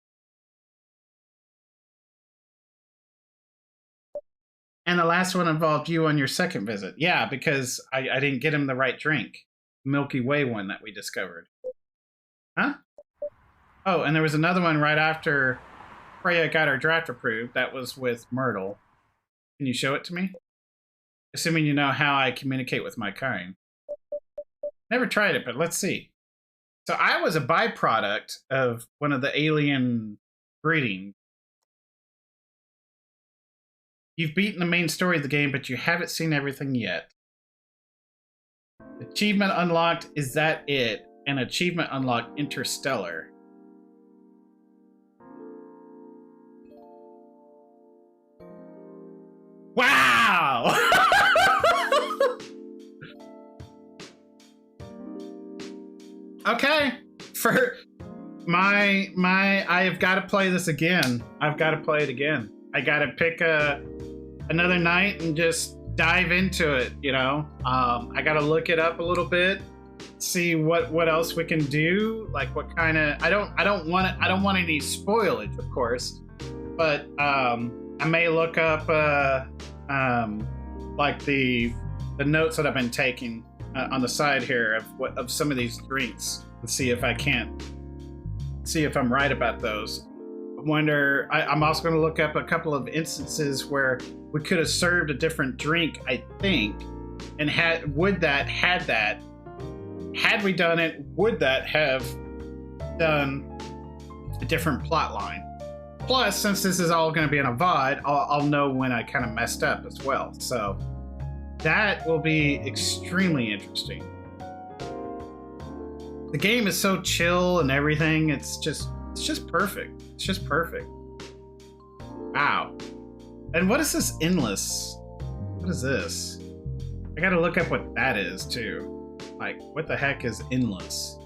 And the last one involved you on your second visit. Yeah, because I didn't get him the right drink. Milky Way one that we discovered. Huh? Oh, and there was another one right after Freya got her draft approved. That was with Myrtle. Can you show it to me? Assuming you know how I communicate with my kind. Never tried it, but let's see. So I was a byproduct of one of the alien breeding. You've beaten the main story of the game, but you haven't seen everything yet. Achievement unlocked, is that it? And achievement unlocked, Interstellar. Wow! Okay. For I have got to play this again. I've got to play it again. I got to pick another night and just dive into it, you know. I got to look it up a little bit, see what else we can do, like what kind of I don't want any spoilage, of course, but I may look up like the notes that I've been taking on the side here of some of these drinks and see if I'm right about those. I'm also going to look up a couple of instances where we could have served a different drink, I think, and had we done it, would that have done a different plot line? Plus, since this is all going to be in a VOD, I'll know when I kind of messed up as well. So that will be extremely interesting. The game is so chill and everything. It's just perfect. It's just perfect. Wow. And what is this endless? What is this? I gotta look up what that is too. Like, what the heck is endless?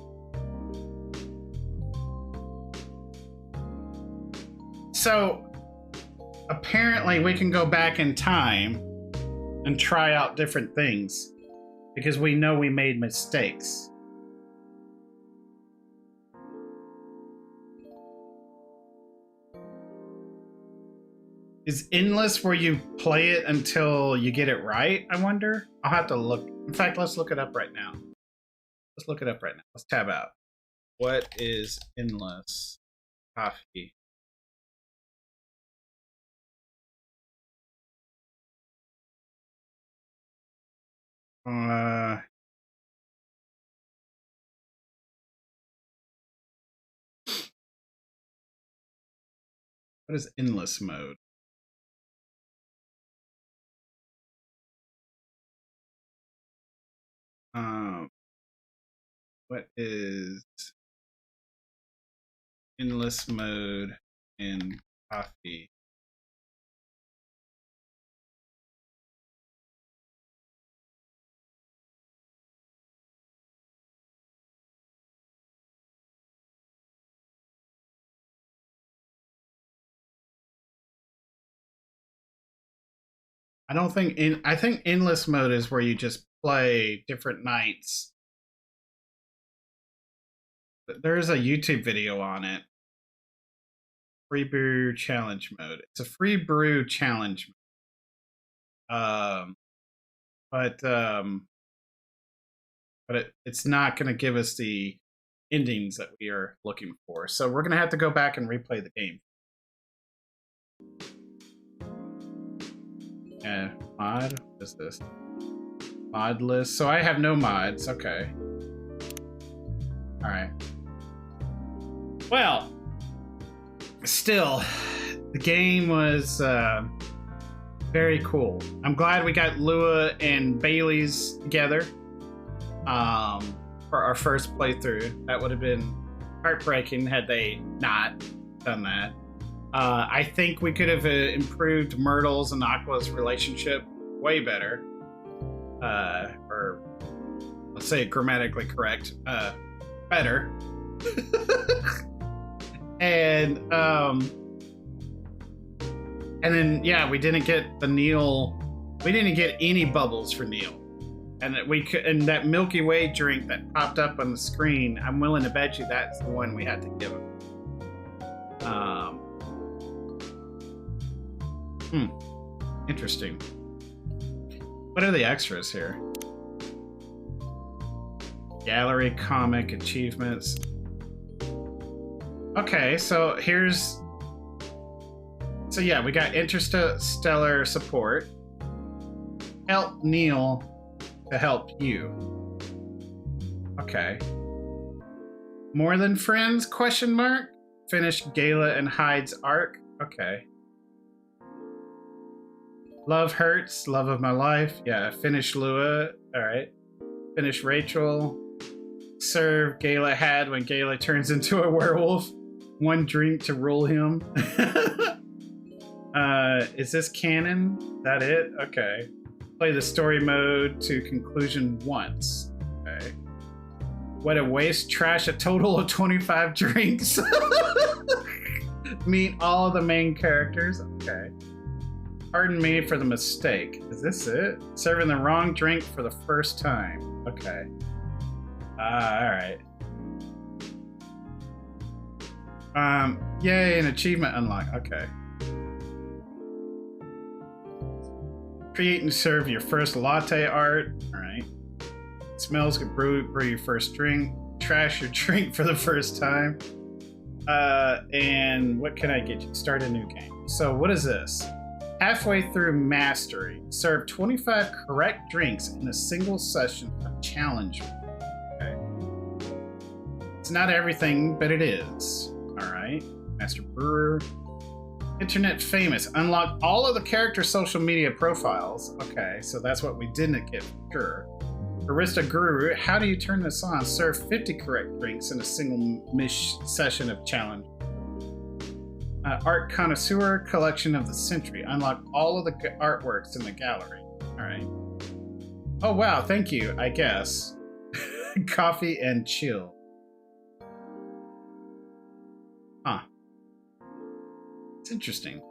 So, apparently we can go back in time and try out different things because we know we made mistakes. Is endless where you play it until you get it right, I wonder? I'll have to look. In fact, let's look it up right now. Let's look it up right now. Let's tab out. What is endless coffee? What is endless mode? What is endless mode in coffee? I don't think I think endless mode is where you just play different nights. There is a YouTube video on it. Free brew challenge mode. It's a free brew challenge. But it's not going to give us the endings that we are looking for. So we're going to have to go back and replay the game. Yeah, mod. What is this? Mod list. So I have no mods. Okay. All right. Well, still, the game was very cool. I'm glad we got Lua and Bailey's together for our first playthrough. That would have been heartbreaking had they not done that. I think we could have improved Myrtle's and Aqua's relationship way better. Or let's say grammatically correct. Better. And then yeah, we didn't get the Neil. We didn't get any bubbles for Neil. And that Milky Way drink that popped up on the screen, I'm willing to bet you that's the one we had to give him. Interesting. What are the extras here? Gallery, comic, achievements. Okay, so here's... So yeah, we got interstellar support. Help Neil to help you. Okay. More than friends? Question mark. Finish Gala and Hyde's arc. Okay. Love hurts. Love of my life. Yeah. Finish Lua. All right. Finish Rachel. Serve Gala had when Gala turns into a werewolf. One drink to rule him. Is this canon? Is that it? Okay. Play the story mode to conclusion once. Okay. What a waste. Trash a total of 25 drinks. Meet all of the main characters. Okay. Pardon me for the mistake. Is this it? Serving the wrong drink for the first time. Okay. Alright. Yay, an achievement unlocked. Okay. Create and serve your first latte art. Alright. Smells good. Brew your first drink. Trash your drink for the first time. And what can I get you? Start a new game. So what is this? Halfway through mastery. Serve 25 correct drinks in a single session of challenge. Okay. It's not everything, but it is. Alright. Master Brewer. Internet famous. Unlock all of the character social media profiles. Okay, so that's what we didn't get for sure. Barista Guru, how do you turn this on? Serve 50 correct drinks in a single session of challenge. Art connoisseur collection of the century. Unlock all of the artworks in the gallery. All right. Oh wow, thank you. I guess. Coffee and chill. Huh. It's interesting.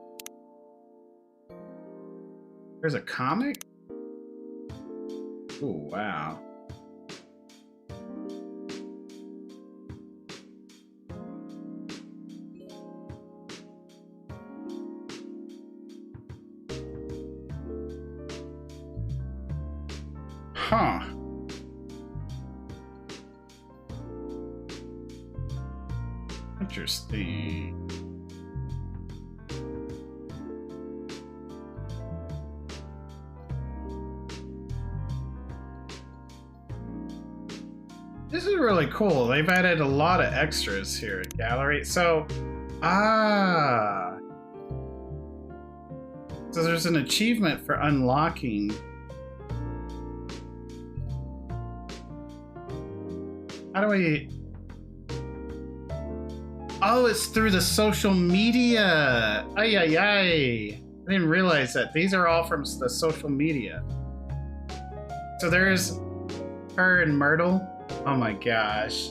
There's a comic? Oh wow. Huh. Interesting. This is really cool. They've added a lot of extras here at Gallery. So, so there's an achievement for unlocking. How do we... Oh, it's through the social media. Ay, ay, ay. I didn't realize that. These are all from the social media. So there's her and Myrtle. Oh my gosh.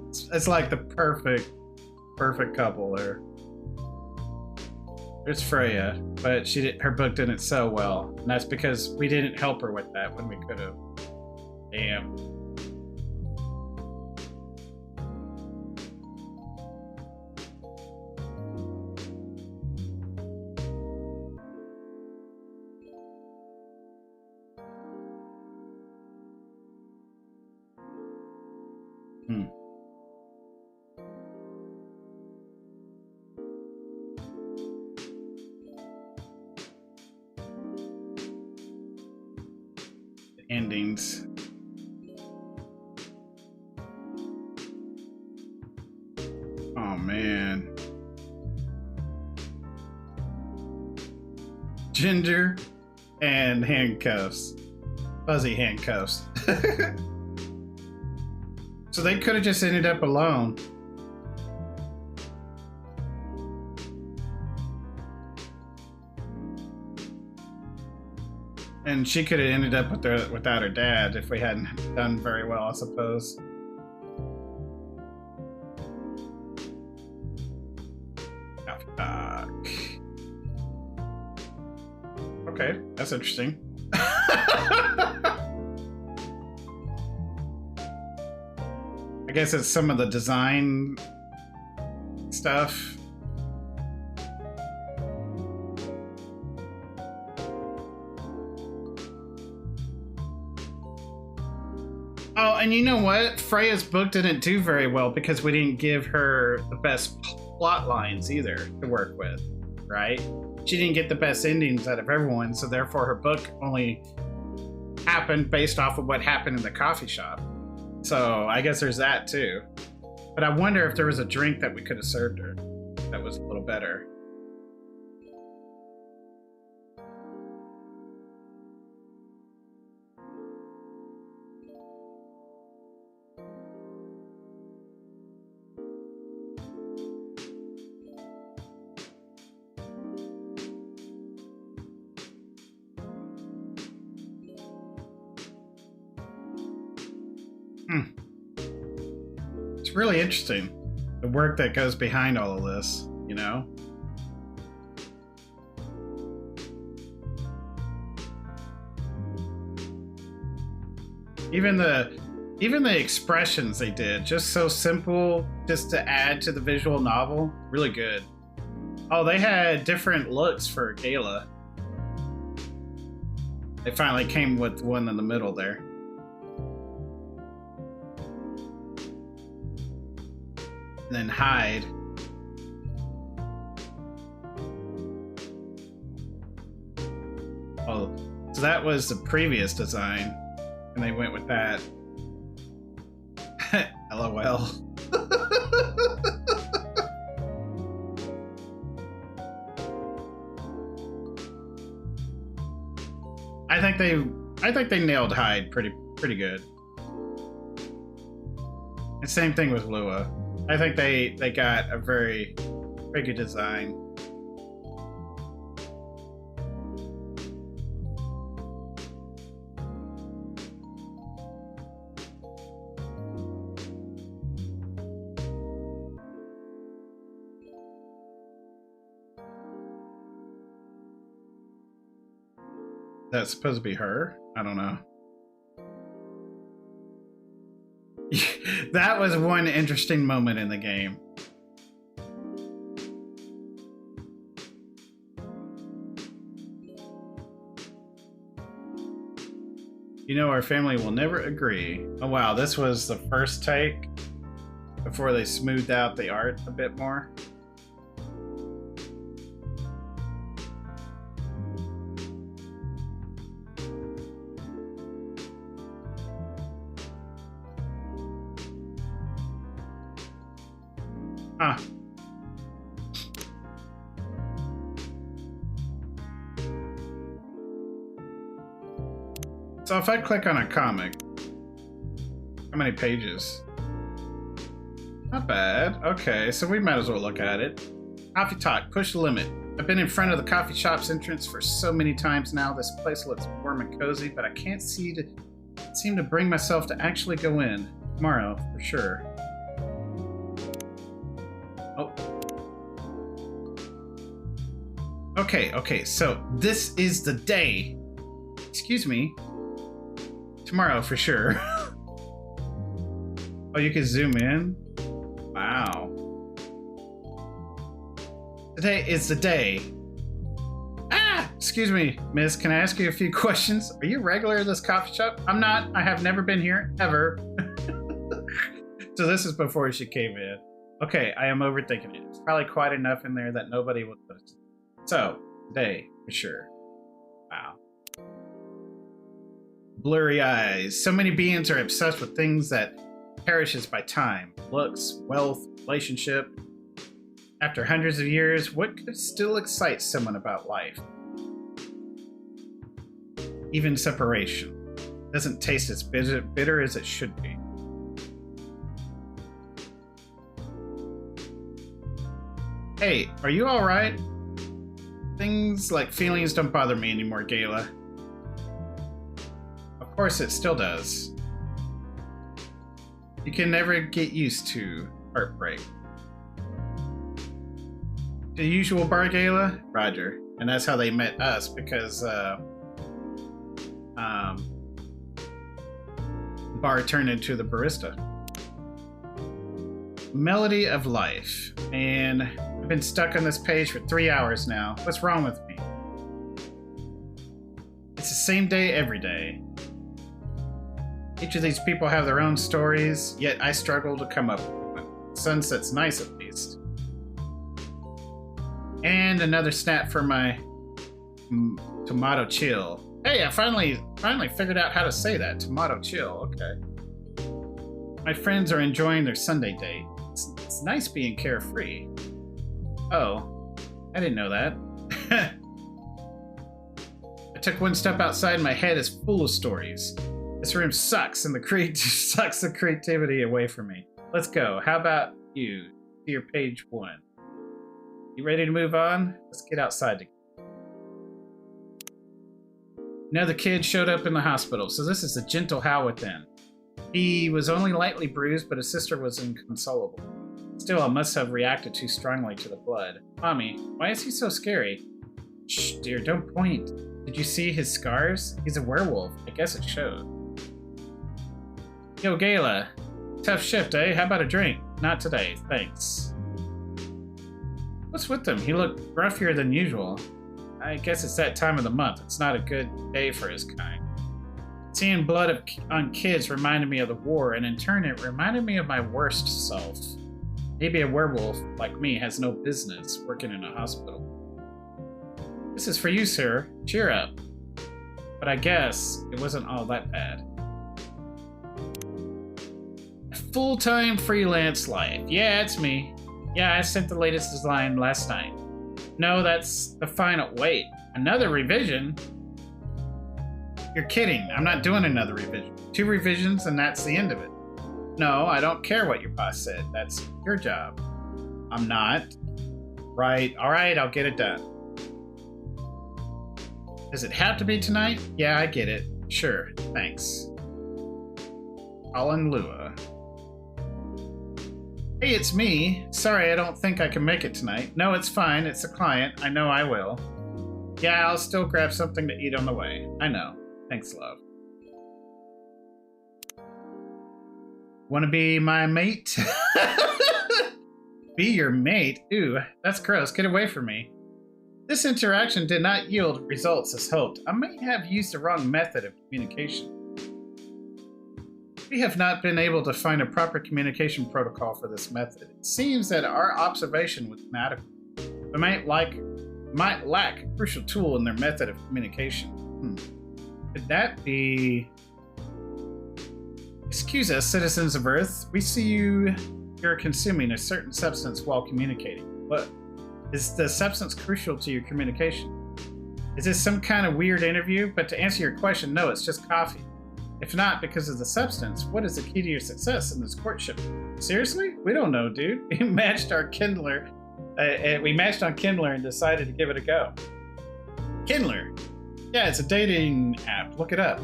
It's like the perfect couple there. There's Freya, but her book didn't sell well, and that's because we didn't help her with that when we could have. Damn. Endings. Oh man. Ginger and handcuffs. Fuzzy handcuffs. So they could have just ended up alone. And she could have ended up without her dad if we hadn't done very well, I suppose. Okay, that's interesting. I guess it's some of the design stuff. Oh, and you know what? Freya's book didn't do very well because we didn't give her the best plot lines either to work with, right? She didn't get the best endings out of everyone, so therefore her book only happened based off of what happened in the coffee shop. So I guess there's that too. But I wonder if there was a drink that we could have served her that was a little better. It's really interesting, the work that goes behind all of this, you know? Even the expressions they did, just so simple, just to add to the visual novel, really good. Oh, they had different looks for Gala. They finally came with one in the middle there. And then Hyde. Oh, so that was the previous design, and they went with that. LOL. I think they nailed Hyde pretty good. And same thing with Lua. I think they got a very good design. That's supposed to be her? I don't know. That was one interesting moment in the game. You know, our family will never agree. Oh wow, this was the first take before they smoothed out the art a bit more. Huh. So if I click on a comic, how many pages? Not bad. Okay, so we might as well look at it. Coffee Talk, push the limit. I've been in front of the coffee shop's entrance for so many times now. This place looks warm and cozy, but I can't seem to bring myself to actually go in. Tomorrow, for sure. Oh. Okay, so this is the day. Excuse me. Tomorrow, for sure. Oh, you can zoom in? Wow. Today is the day. Ah! Excuse me, miss, can I ask you a few questions? Are you a regular at this coffee shop? I'm not. I have never been here, ever. So this is before she came in. Okay, I am overthinking it. It's probably quite enough in there that nobody will notice. So, today, for sure. Wow. Blurry eyes. So many beings are obsessed with things that perishes by time. Looks, wealth, relationship. After hundreds of years, what could still excite someone about life? Even separation. Doesn't taste as bitter as it should be. Hey, are you alright? Things like feelings don't bother me anymore, Gayla. Of course it still does. You can never get used to heartbreak. The usual bar, Gayla? Roger. And that's how they met us, because bar turned into the Barista. Melody of life. And I've been stuck on this page for 3 hours now. What's wrong with me? It's the same day every day. Each of these people have their own stories, yet I struggle to come up with one. Sunset's nice, at least. And another snap for my tomato chill. Hey, I finally figured out how to say that. Tomato chill, okay. My friends are enjoying their Sunday date. It's nice being carefree. Oh, I didn't know that. I took one step outside and my head is full of stories. This room sucks and sucks the creativity away from me. Let's go. How about you? To your page 1. You ready to move on? Let's get outside together. Another kid showed up in the hospital, so this is the gentle Hal within. He was only lightly bruised, but his sister was inconsolable. Still, I must have reacted too strongly to the blood. Mommy, why is he so scary? Shh, dear, don't point. Did you see his scars? He's a werewolf. I guess it showed. Yo, Gayla. Tough shift, eh? How about a drink? Not today, thanks. What's with him? He looked gruffier than usual. I guess it's that time of the month. It's not a good day for his kind. Seeing blood on kids reminded me of the war, and in turn it reminded me of my worst self. Maybe a werewolf, like me, has no business working in a hospital. This is for you, sir. Cheer up. But I guess it wasn't all that bad. Full-time freelance life. Yeah, it's me. Yeah, I sent the latest design last night. No, that's the final. Wait, another revision? You're kidding. I'm not doing another revision. 2 revisions and that's the end of it. No, I don't care what your boss said. That's your job. I'm not. Right. All right, I'll get it done. Does it have to be tonight? Yeah, I get it. Sure, thanks. Colin Lua. Hey, it's me. Sorry, I don't think I can make it tonight. No, it's fine. It's a client. I know I will. Yeah, I'll still grab something to eat on the way. I know. Thanks, love. Want to be my mate? Be your mate? Ooh, that's gross. Get away from me. This interaction did not yield results as hoped. I may have used the wrong method of communication. We have not been able to find a proper communication protocol for this method. It seems that our observation was inadequate. We might lack a crucial tool in their method of communication. Could that be... Excuse us, citizens of Earth. We see you're consuming a certain substance while communicating. What? Is the substance crucial to your communication? Is this some kind of weird interview? But to answer your question, no, it's just coffee. If not because of the substance, what is the key to your success in this courtship? Seriously? We don't know, dude. We matched our Kindler. We matched on Kindler and decided to give it a go. Kindler? Yeah, it's a dating app. Look it up.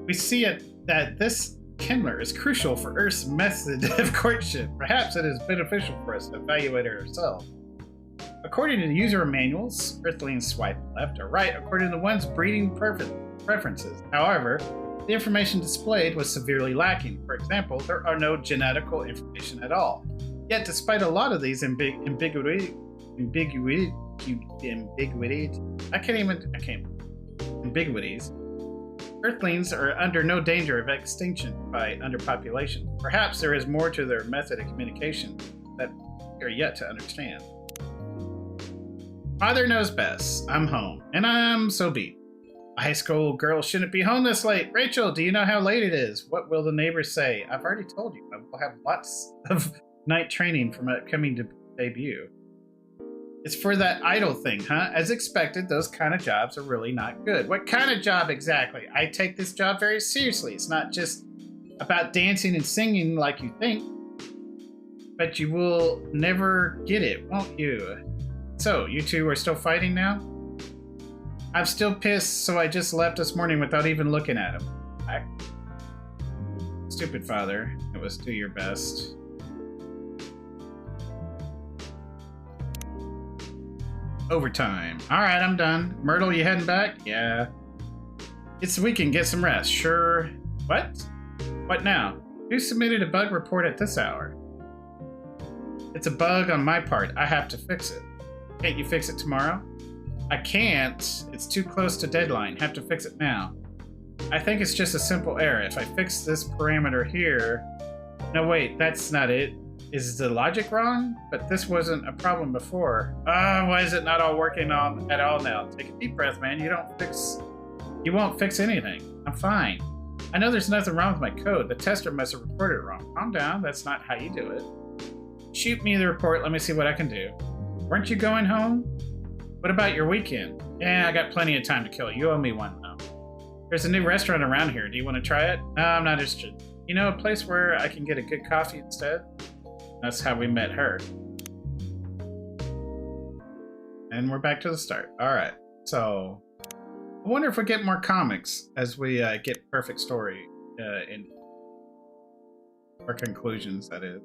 We see that this Kindler is crucial for Earth's method of courtship. Perhaps it is beneficial for us to evaluate it ourselves. According to the user manuals, Earthlings swipe left or right according to one's breeding preferences. However, the information displayed was severely lacking. For example, there are no genetical information at all. Yet, despite a lot of these ambiguities, Earthlings are under no danger of extinction by underpopulation. Perhaps there is more to their method of communication that we are yet to understand. Father knows best. I'm home, and I'm so beat. A high school girl shouldn't be home this late. Rachel, do you know how late it is? What will the neighbors say? I've already told you. I will have lots of night training from coming to debut. It's for that idol thing, huh? As expected, those kind of jobs are really not good. What kind of job exactly? I take this job very seriously. It's not just about dancing and singing like you think. But you will never get it, won't you? So, you two are still fighting now? I'm still pissed, so I just left this morning without even looking at him. Stupid father. It was do your best. Overtime. Alright, I'm done. Myrtle, you heading back? Yeah. It's the weekend, get some rest. Sure. What? What now? Who submitted a bug report at this hour? It's a bug on my part. I have to fix it. Can't you fix it tomorrow? I can't. It's too close to deadline. Have to fix it now. I think it's just a simple error. If I fix this parameter here... No, wait, that's not it. Is the logic wrong? But this wasn't a problem before. Why is it not all working on at all now? Take a deep breath, man. You won't fix anything. I'm fine. I know there's nothing wrong with my code. The tester must have reported it wrong. Calm down. That's not how you do it. Shoot me the report. Let me see what I can do. Weren't you going home? What about your weekend? Yeah, I got plenty of time to kill. You owe me one, though. There's a new restaurant around here. Do you want to try it? No, I'm not interested. You know a place where I can get a good coffee instead? That's how we met her. And we're back to the start. All right. So, I wonder if we get more comics as we get perfect story in or conclusions, that is.